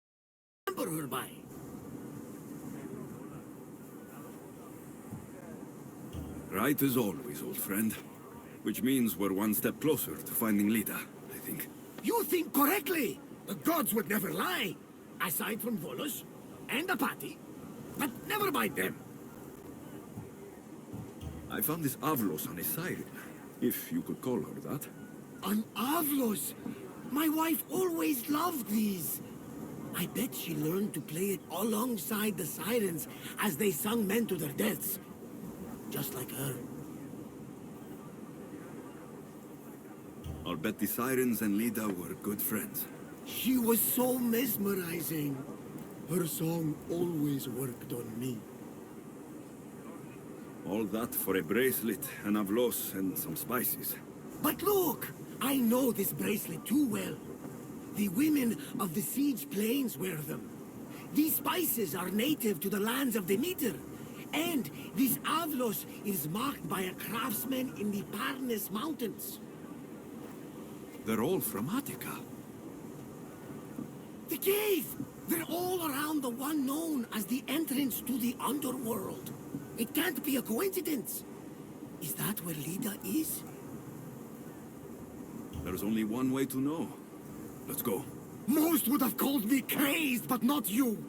to remember her by. Right as always, old friend. Which means we're one step closer to finding Lida, I think. You think correctly. The gods would never lie. Aside from Volos and Apati. But never mind them. I found this Avlos on a siren, if you could call her that. An Avlos. My wife always loved these. I bet she learned to play it alongside the sirens as they sung men to their deaths. Just like her. I'll bet the sirens and Lida were good friends. She was so mesmerizing. Her song always worked on me. All that for a bracelet, an avlos, and some spices. But look! I know this bracelet too well. The women of the Siege Plains wear them. These spices are native to the lands of Demeter. And this avlos is marked by a craftsman in the Parnes Mountains. They're all from Attica. The cave! They're all around the one known as the entrance to the underworld. It can't be a coincidence. Is that where Lida is? There's only one way to know. Let's go. Most would have called me crazed, but not you.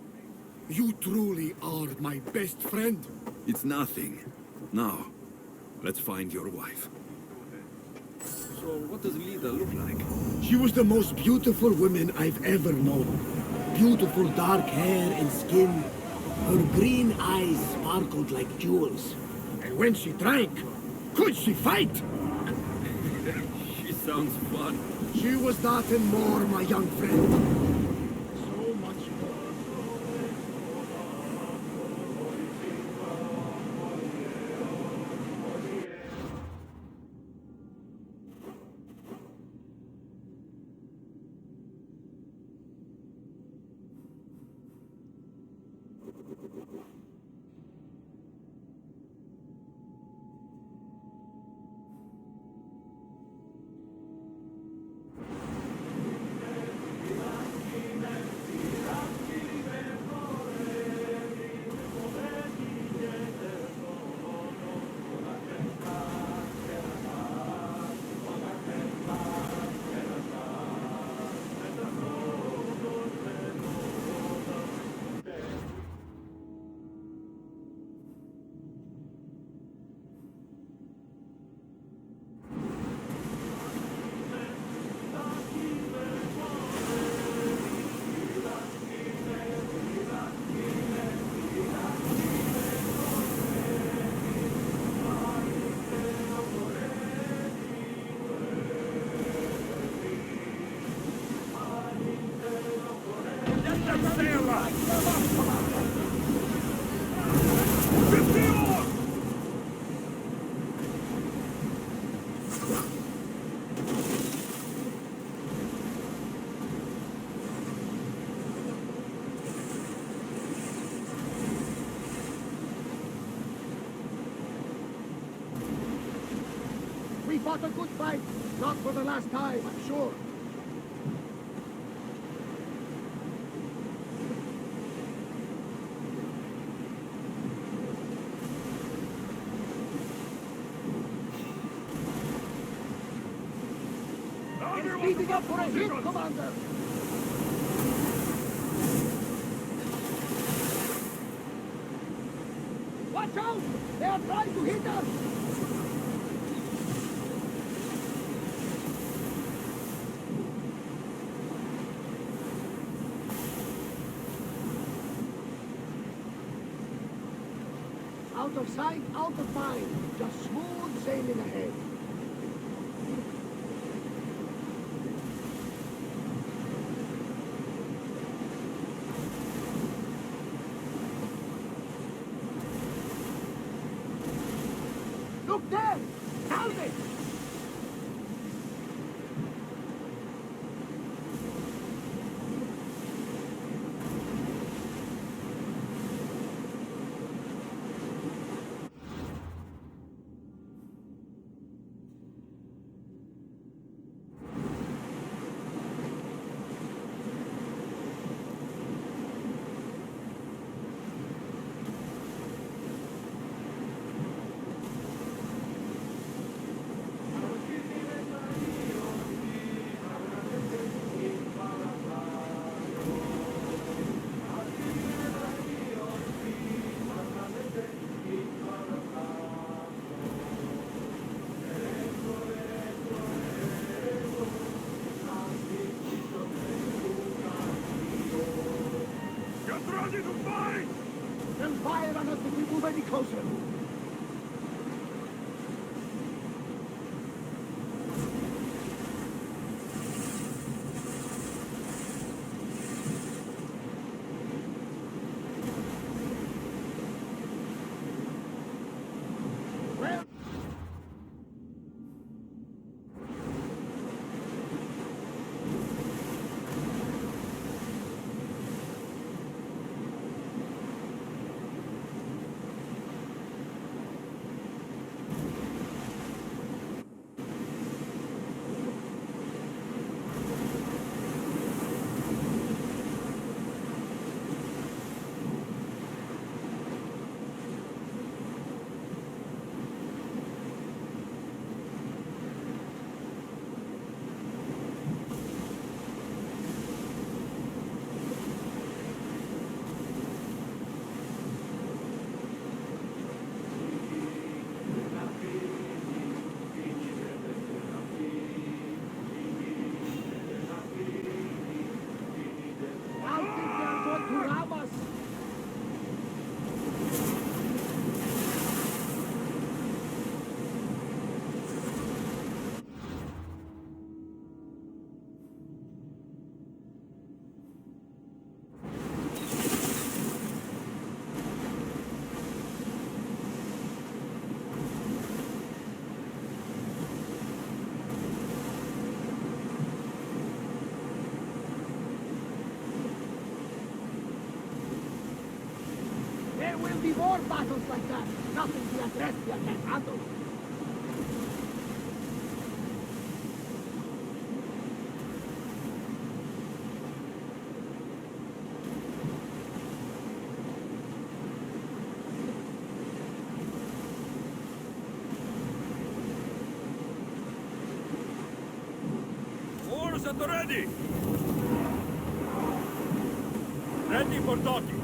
You truly are my best friend. It's nothing. Now, let's find your wife. So, what does Lida look like? She was the most beautiful woman I've ever known. Beautiful dark hair and skin. Her green eyes sparkled like jewels. And when she drank, could she fight? She sounds fun. She was that and more, my young friend. So much more. We fought a good fight. Not for the last time, I'm sure. It's speeding up for a hit, Commander! Watch out! They are trying to hit us! Out of sight, out of mind. Just smooth sailing ahead. Look there! Salvage! They'll fire on us if we move any closer. Well, there will be more battles like that. Nothing the Agrestia can handle. Oars at the ready! Ready for docking.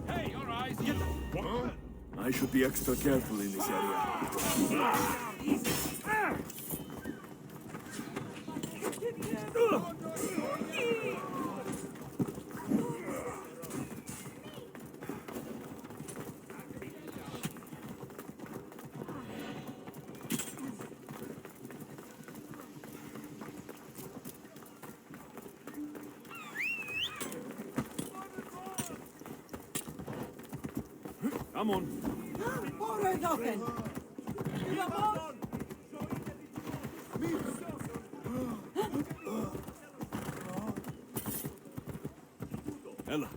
Hey, your eyes! Get I should be extra careful in this area. Come on. More open. Ella.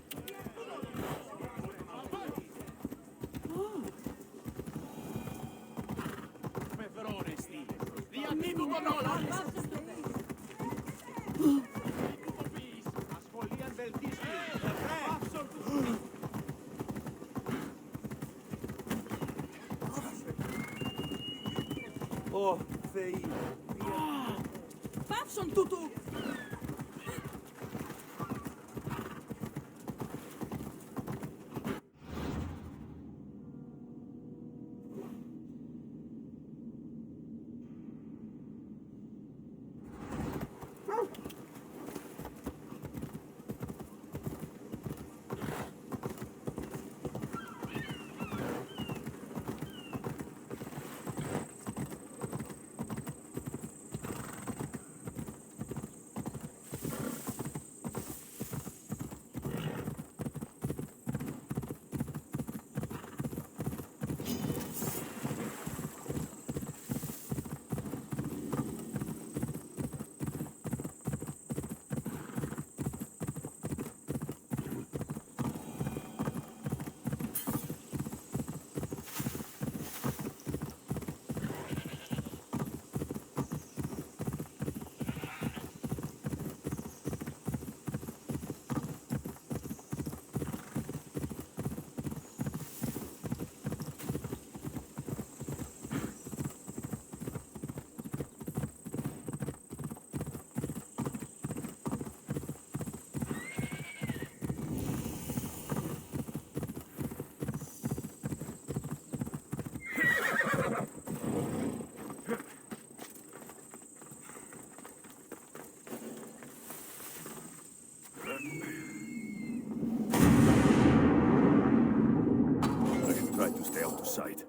Oh, Fei. Πάψον τούτου! I should try to stay out of sight.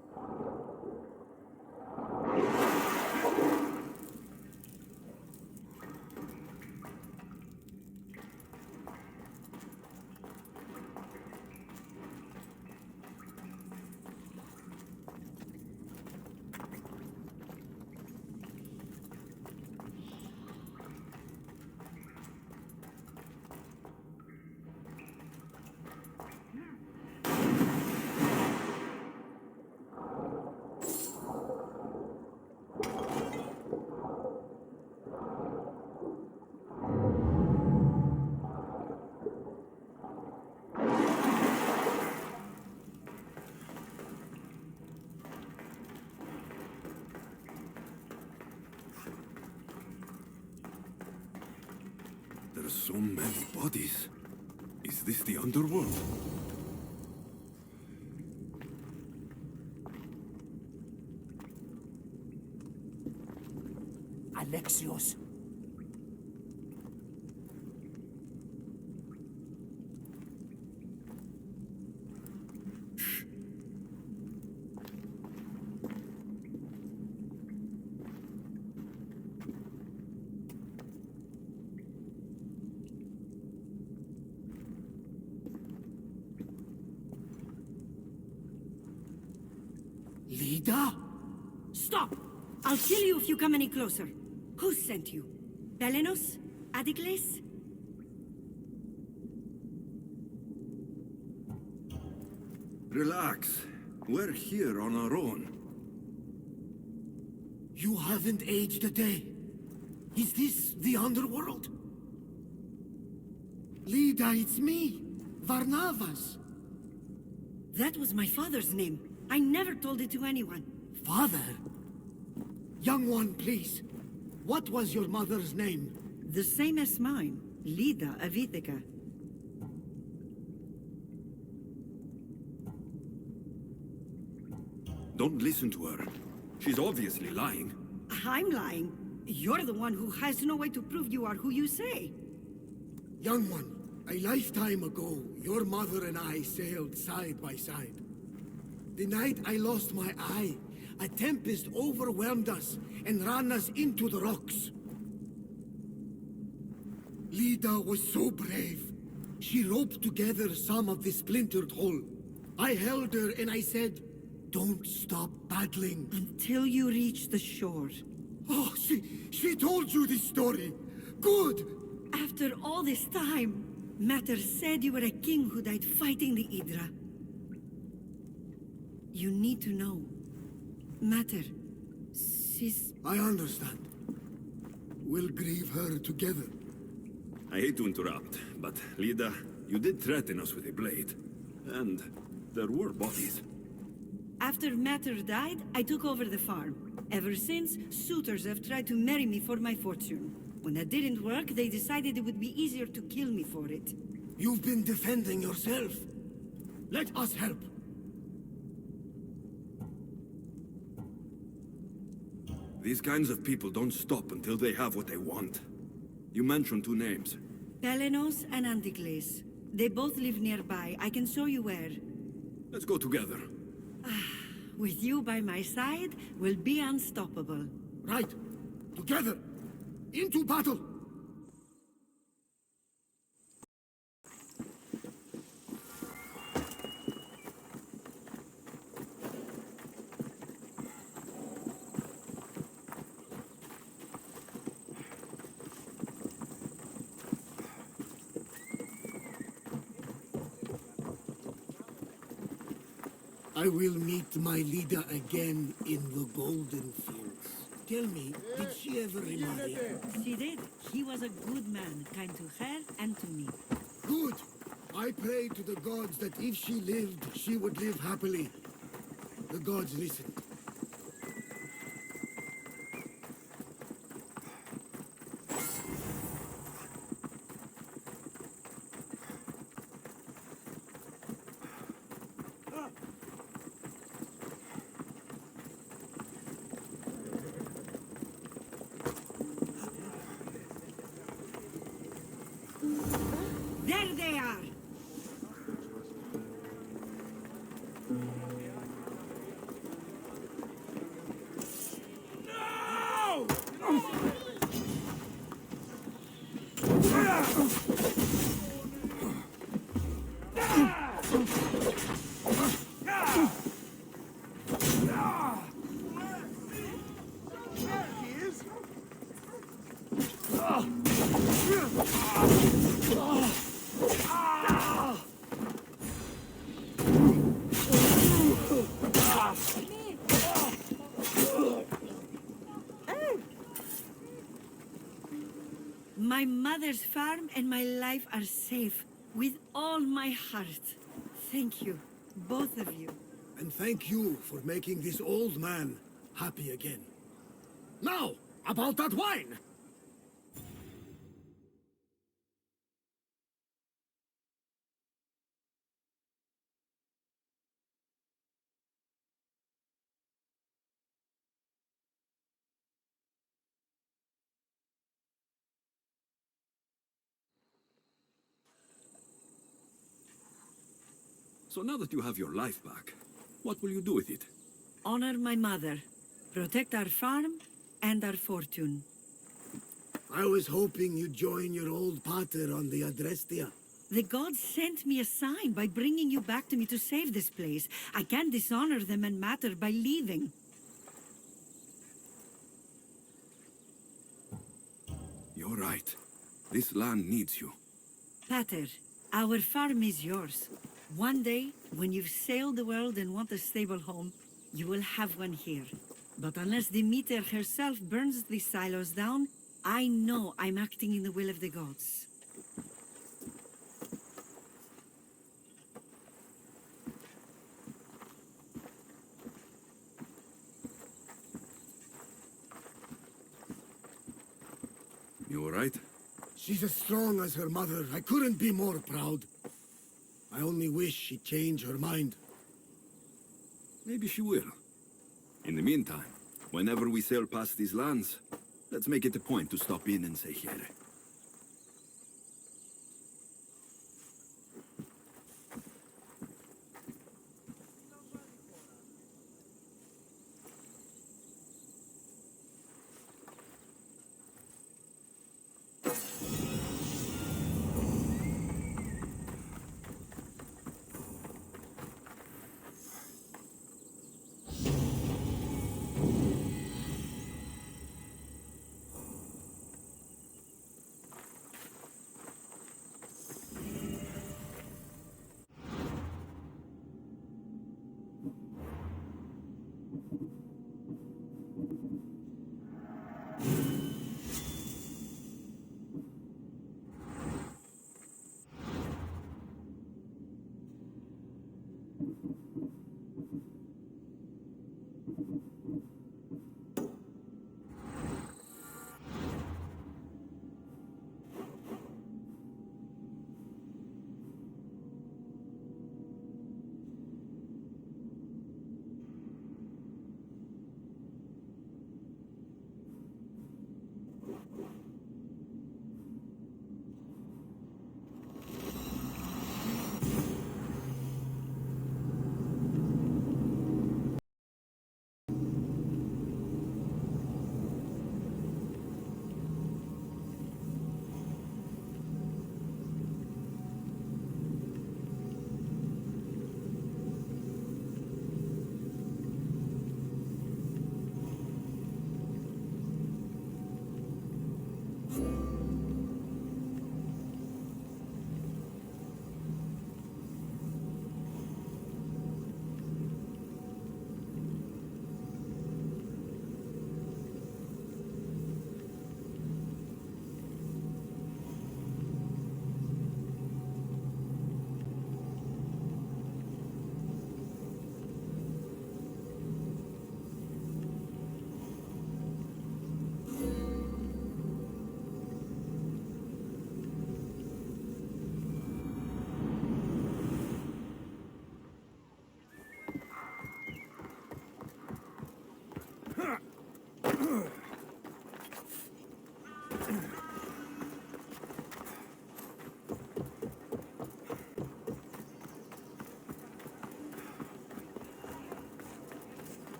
There are so many bodies. Is this the underworld? Alexios. Lida? Stop! I'll kill you if you come any closer. Who sent you? Belenos? Adikles? Relax. We're here on our own. You haven't aged a day. Is this the underworld? Lida, it's me, Varnavas. That was my father's name. I never told it to anyone. Father? Young one, please. What was your mother's name? The same as mine. Lida of Ithaca. Don't listen to her. She's obviously lying. I'm lying. You're the one who has no way to prove you are who you say. Young one, a lifetime ago, your mother and I sailed side by side. The night I lost my eye, a tempest overwhelmed us and ran us into the rocks. Lida was so brave. She roped together some of the splintered hull. I held her and I said, "Don't stop paddling." Until you reach the shore. Oh, she told you this story. Good. After all this time, Matter said you were a king who died fighting the Hydra. You need to know. Matter, she's... I understand. We'll grieve her together. I hate to interrupt, but Lida, you did threaten us with a blade. And there were bodies. After Matter died, I took over the farm. Ever since, suitors have tried to marry me for my fortune. When that didn't work, they decided it would be easier to kill me for it. You've been defending yourself. Let us help. These kinds of people don't stop until they have what they want. You mentioned two names. Pelenos and Anticles. They both live nearby. I can show you where. Let's go together. With you by my side, we'll be unstoppable. Right. Together. Into battle. I will meet my leader again in the Golden Fields. Tell me, did she ever remarry? She did. He was a good man, kind to her and to me. Good. I pray to the gods that if she lived, she would live happily. The gods listened. There they are! My mother's farm and my life are safe, with all my heart. Thank you, both of you. And thank you for making this old man happy again. Now, about that wine! So now that you have your life back, what will you do with it? Honor my mother, protect our farm and our fortune. I was hoping you'd join your old pater on the Adrestia. The gods sent me a sign by bringing you back to me to save this place. I can't dishonor them and Matter by leaving. You're right. This land needs you. Pater, our farm is yours. One day, when you've sailed the world and want a stable home, you will have one here. But unless Demeter herself burns these silos down, I know I'm acting in the will of the gods. You all right? She's as strong as her mother. I couldn't be more proud. I only wish she'd change her mind. Maybe she will. In the meantime, whenever we sail past these lands, let's make it a point to stop in and say here.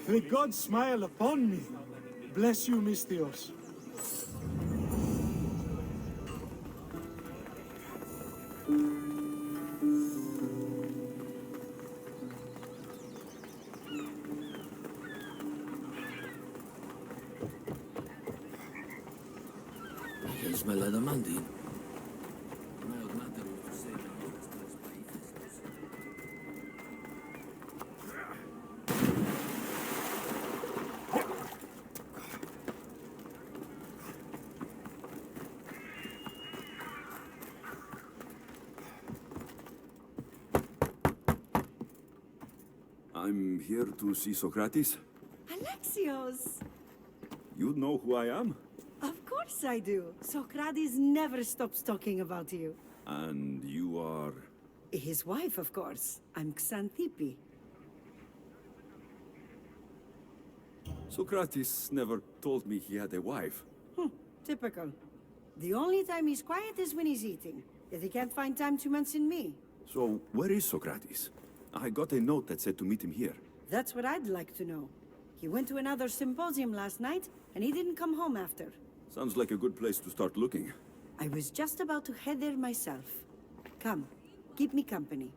The gods smile upon me. Bless you, Mistios. I can smell adamantine. I'm here to see Socrates. Alexios! You know who I am? Of course I do. Socrates never stops talking about you. And you are... His wife, of course. I'm Xanthippe. Socrates never told me he had a wife. Typical. The only time he's quiet is when he's eating. If he can't find time to mention me. So, where is Socrates? I got a note that said to meet him here. That's what I'd like to know. He went to another symposium last night, and he didn't come home after. Sounds like a good place to start looking. I was just about to head there myself. Come, keep me company.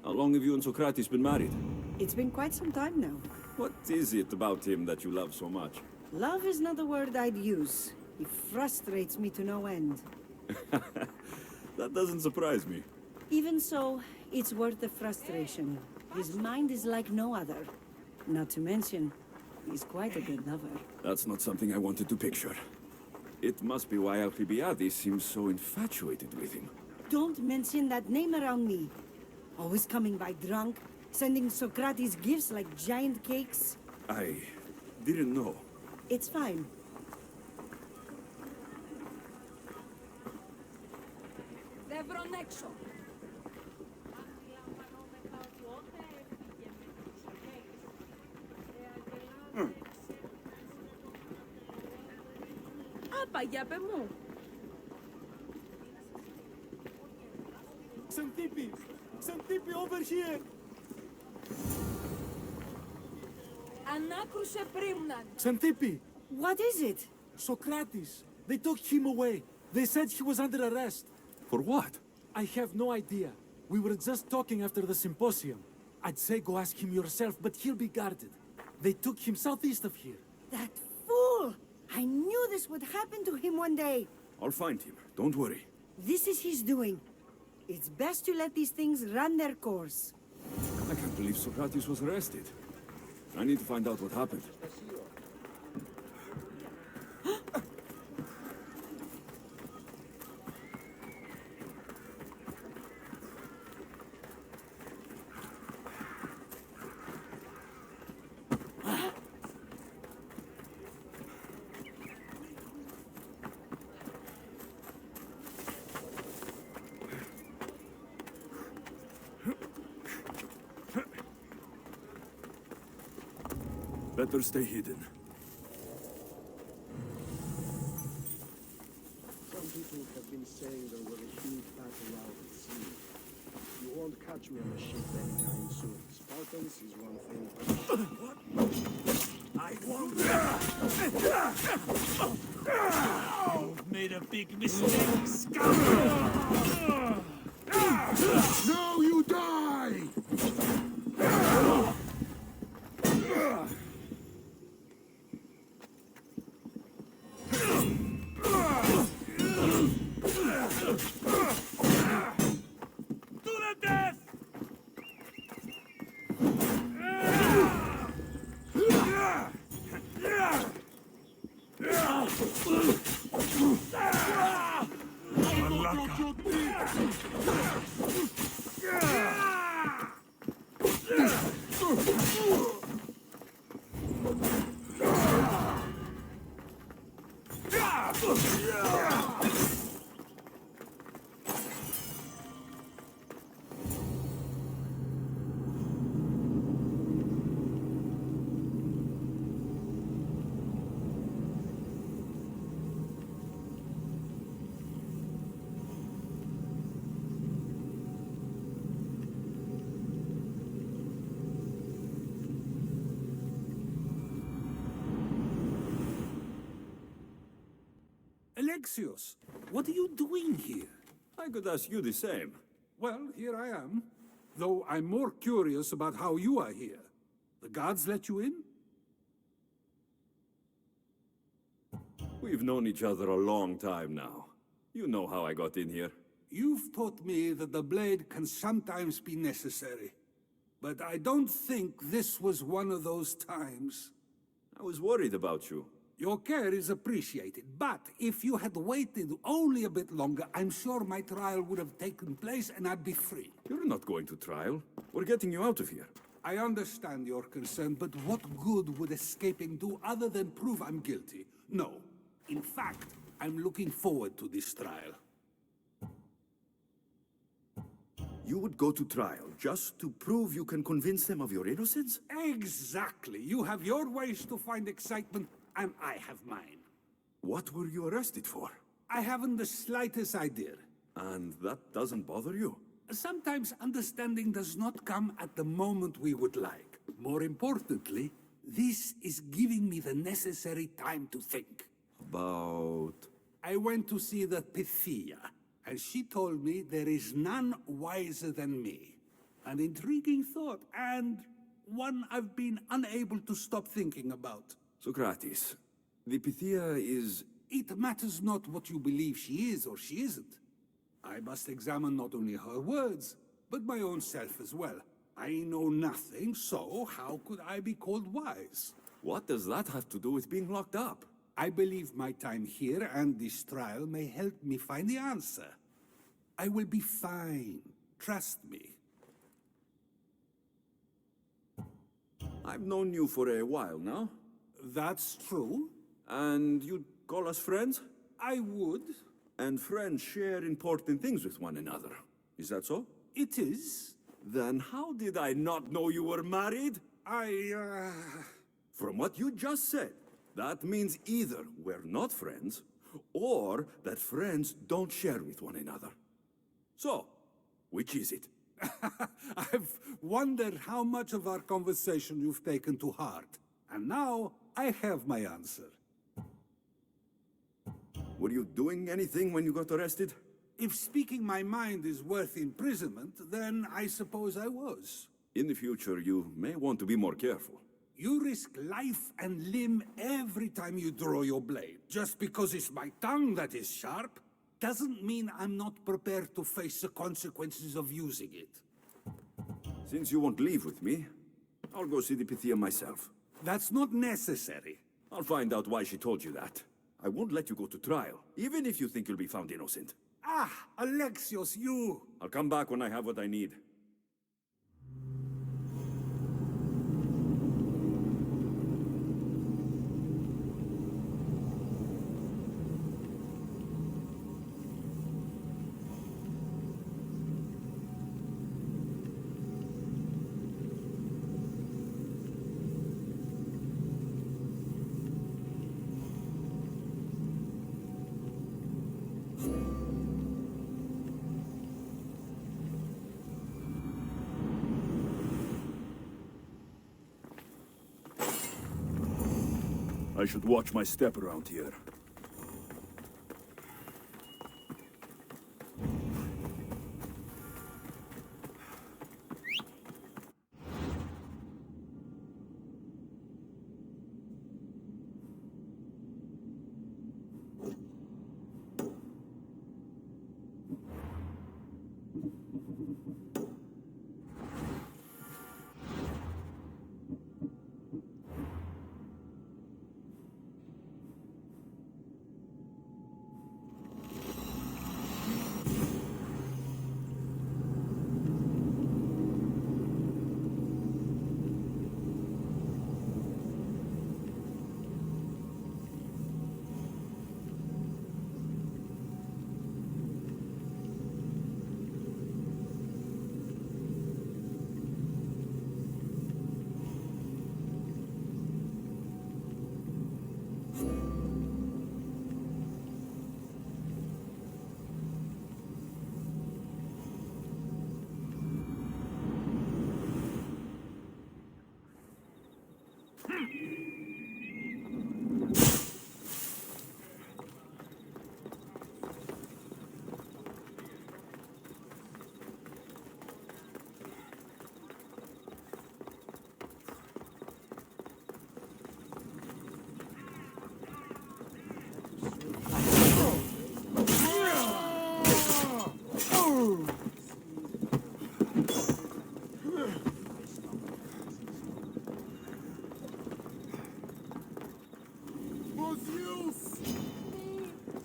How long have you and Socrates been married? It's been quite some time now. What is it about him that you love so much? Love is not the word I'd use. He frustrates me to no end. That doesn't surprise me. Even so, it's worth the frustration. His mind is like no other. Not to mention, he's quite a good lover. That's not something I wanted to picture. It must be why Alcibiades seems so infatuated with him. Don't mention that name around me. Always coming by drunk, sending Socrates gifts like giant cakes. I didn't know. It's fine. Παγιάπε μου. Xanthippe! Xanthippe, over here! Ανάκρουσε πρίμναν. Xanthippe! What is it? Socrates! They took him away. They said he was under arrest. For what? I have no idea. We were just talking after the symposium. I'd say go ask him yourself, but he'll be guarded. They took him southeast of here. That fool! I knew this would happen to him one day. I'll find him. Don't worry. This is his doing. It's best to let these things run their course. I can't believe Socrates was arrested. I need to find out what happened. Better stay hidden. Some people have been saying there was a huge battle out at sea. You won't catch me on a ship anytime soon. Spartans is one thing, but... I won't! You've made a big mistake, scoundrel! Now you die! Malaka! Alexios, what are you doing here? I could ask you the same. Well, here I am. Though I'm more curious about how you are here. The guards let you in? We've known each other a long time now. You know how I got in here. You've taught me that the blade can sometimes be necessary. But I don't think this was one of those times. I was worried about you. Your care is appreciated, but if you had waited only a bit longer, I'm sure my trial would have taken place and I'd be free. You're not going to trial. We're getting you out of here. I understand your concern, but what good would escaping do other than prove I'm guilty? No. In fact, I'm looking forward to this trial. You would go to trial just to prove you can convince them of your innocence? Exactly. You have your ways to find excitement, and I have mine. What were you arrested for? I haven't the slightest idea. And that doesn't bother you? Sometimes understanding does not come at the moment we would like. More importantly, this is giving me the necessary time to think. About... I went to see the Pythia, and she told me there is none wiser than me. An intriguing thought, and one I've been unable to stop thinking about. Socrates, the Pythia is... It matters not what you believe she is or she isn't. I must examine not only her words, but my own self as well. I know nothing, so how could I be called wise? What does that have to do with being locked up? I believe my time here and this trial may help me find the answer. I will be fine. Trust me. I've known you for a while now. That's true. And you'd call us friends? I would. And friends share important things with one another. Is that so? It is. Then how did I not know you were married? From what you just said, that means either we're not friends, or that friends don't share with one another. So, which is it? I've wondered how much of our conversation you've taken to heart. And now, I have my answer. Were you doing anything when you got arrested? If speaking my mind is worth imprisonment, then I suppose I was. In the future, you may want to be more careful. You risk life and limb every time you draw your blade. Just because it's my tongue that is sharp, doesn't mean I'm not prepared to face the consequences of using it. Since you won't leave with me, I'll go see the Pythia myself. That's not necessary. I'll find out why she told you that. I won't let you go to trial, even if you think you'll be found innocent. Ah, Alexios, you! I'll come back when I have what I need. I should watch my step around here. was you!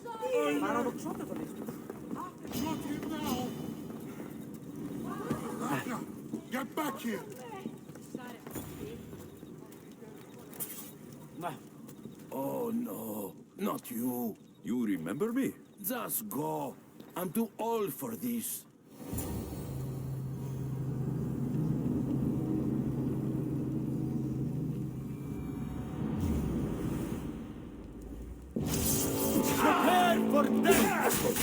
Got him now! Get back here! Oh no, not you. You remember me? Just go. I'm too old for this. Prepare for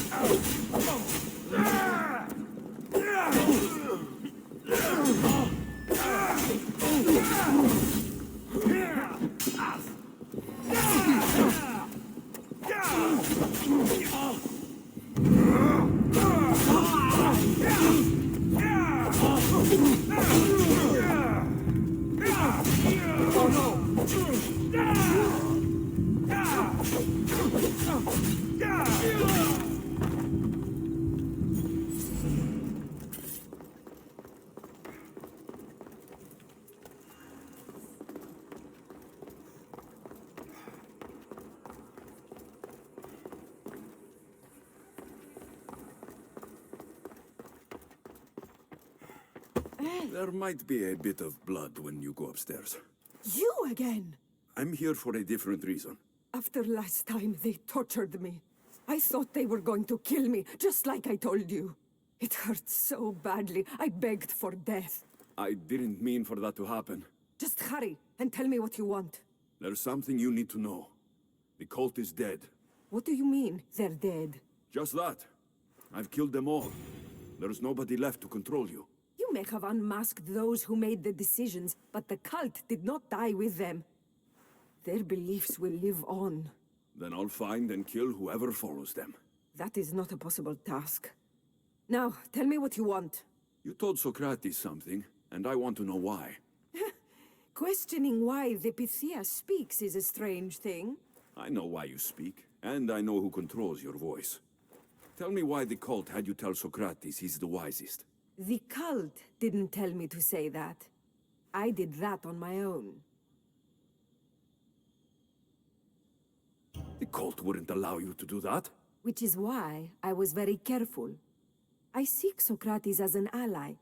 There might be a bit of blood when you go upstairs. You again? I'm here for a different reason. After last time, they tortured me. I thought they were going to kill me, just like I told you. It hurt so badly, I begged for death. I didn't mean for that to happen. Just hurry, and tell me what you want. There's something you need to know. The cult is dead. What do you mean, they're dead? Just that. I've killed them all. There's nobody left to control you. You may have unmasked those who made the decisions, but the cult did not die with them. Their beliefs will live on. Then I'll find and kill whoever follows them. That is not a possible task. Now, tell me what you want. You told Sokratis something, and I want to know why. Questioning why the Pythia speaks is a strange thing. I know why you speak, and I know who controls your voice. Tell me why the cult had you tell Sokratis he's the wisest. The cult didn't tell me to say that. I did that on my own. The cult wouldn't allow you to do that. Which is why I was very careful. I seek Sokratis as an ally,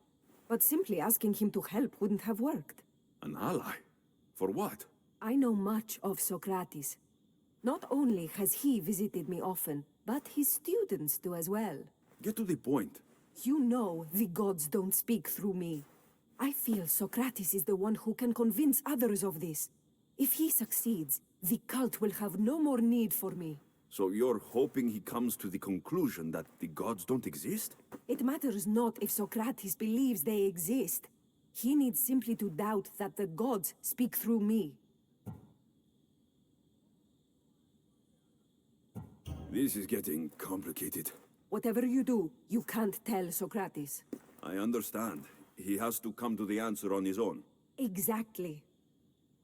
but simply asking him to help wouldn't have worked. An ally? For what? I know much of Sokratis. Not only has he visited me often, but his students do as well. Get to the point. You know the gods don't speak through me. I feel Sokratis is the one who can convince others of this. If he succeeds, the cult will have no more need for me. So you're hoping he comes to the conclusion that the gods don't exist? It matters not if Sokratis believes they exist. He needs simply to doubt that the gods speak through me. This is getting complicated. Whatever you do, you can't tell Sokratis. I understand. He has to come to the answer on his own. Exactly.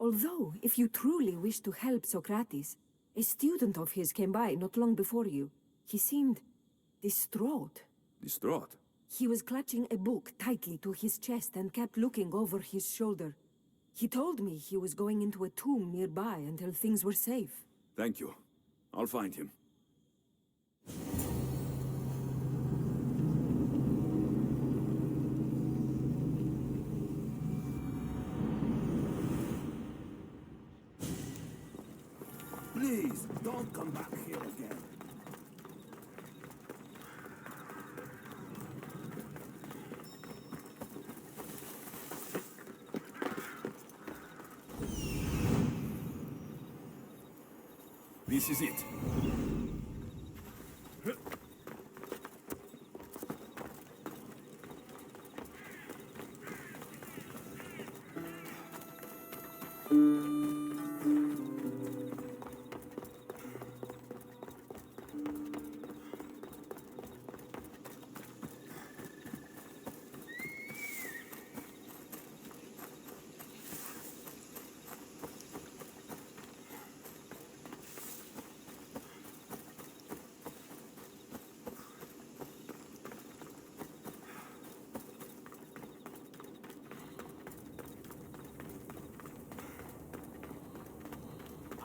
Although, if you truly wish to help Sokratis, a student of his came by not long before you. He seemed distraught. Distraught? He was clutching a book tightly to his chest and kept looking over his shoulder. He told me he was going into a tomb nearby until things were safe. Thank you. I'll find him. Please, don't come back here again. This is it.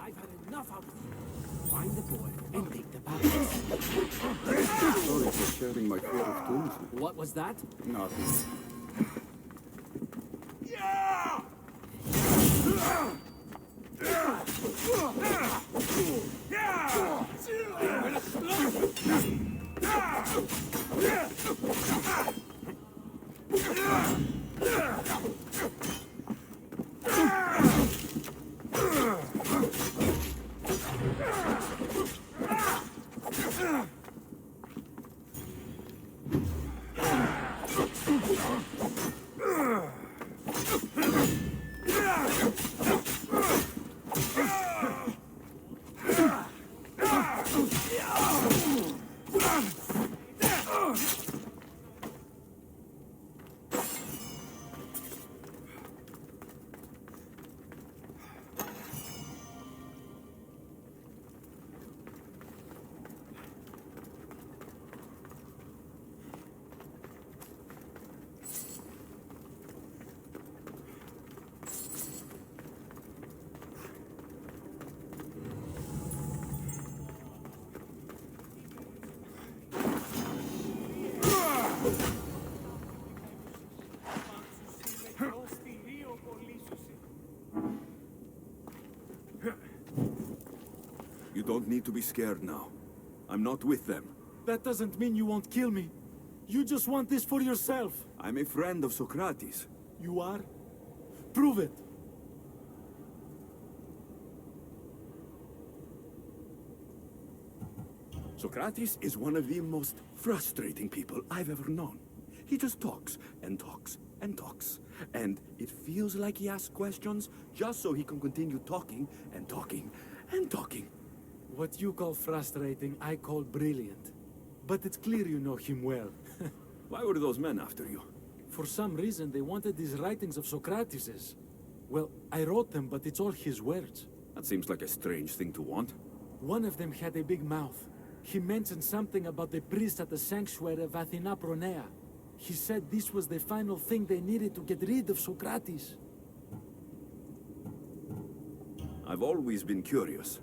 I've had enough of you. Find the boy and take the package. Sorry for sharing my fear of tombs. What was that? Nothing. You don't need to be scared now. I'm not with them. That doesn't mean you won't kill me. You just want this for yourself. I'm a friend of Socrates. You are? Prove it. Socrates is one of the most frustrating people I've ever known. He just talks and talks and talks. And it feels like he asks questions just so he can continue talking and talking and talking. What you call frustrating, I call brilliant. But it's clear you know him well. Why were those men after you? For some reason, they wanted these writings of Socrates's. Well, I wrote them, but it's all his words. That seems like a strange thing to want. One of them had a big mouth. He mentioned something about the priest at the sanctuary of Athena Pronea. He said this was the final thing they needed to get rid of Socrates. I've always been curious.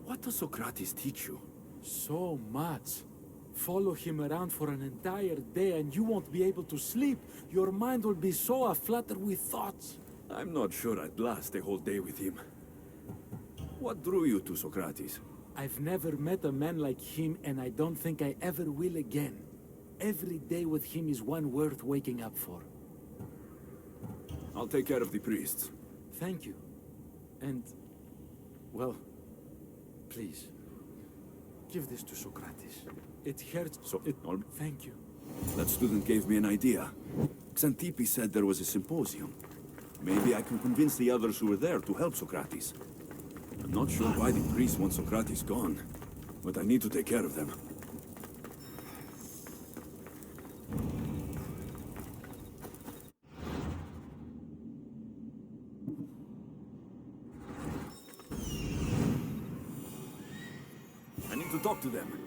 What does Socrates teach you? So much. Follow him around for an entire day and you won't be able to sleep. Your mind will be so aflutter with thoughts. I'm not sure I'd last a whole day with him. What drew you to Socrates? I've never met a man like him, and I don't think I ever will again. Every day with him is one worth waking up for. I'll take care of the priests. Thank you. And, well, please, give this to Socrates. It hurts. Thank you. That student gave me an idea. Xantippe said there was a symposium. Maybe I can convince the others who were there to help Socrates. I'm not sure why the priests want Socrates gone, but I need to take care of them. I need to talk to them.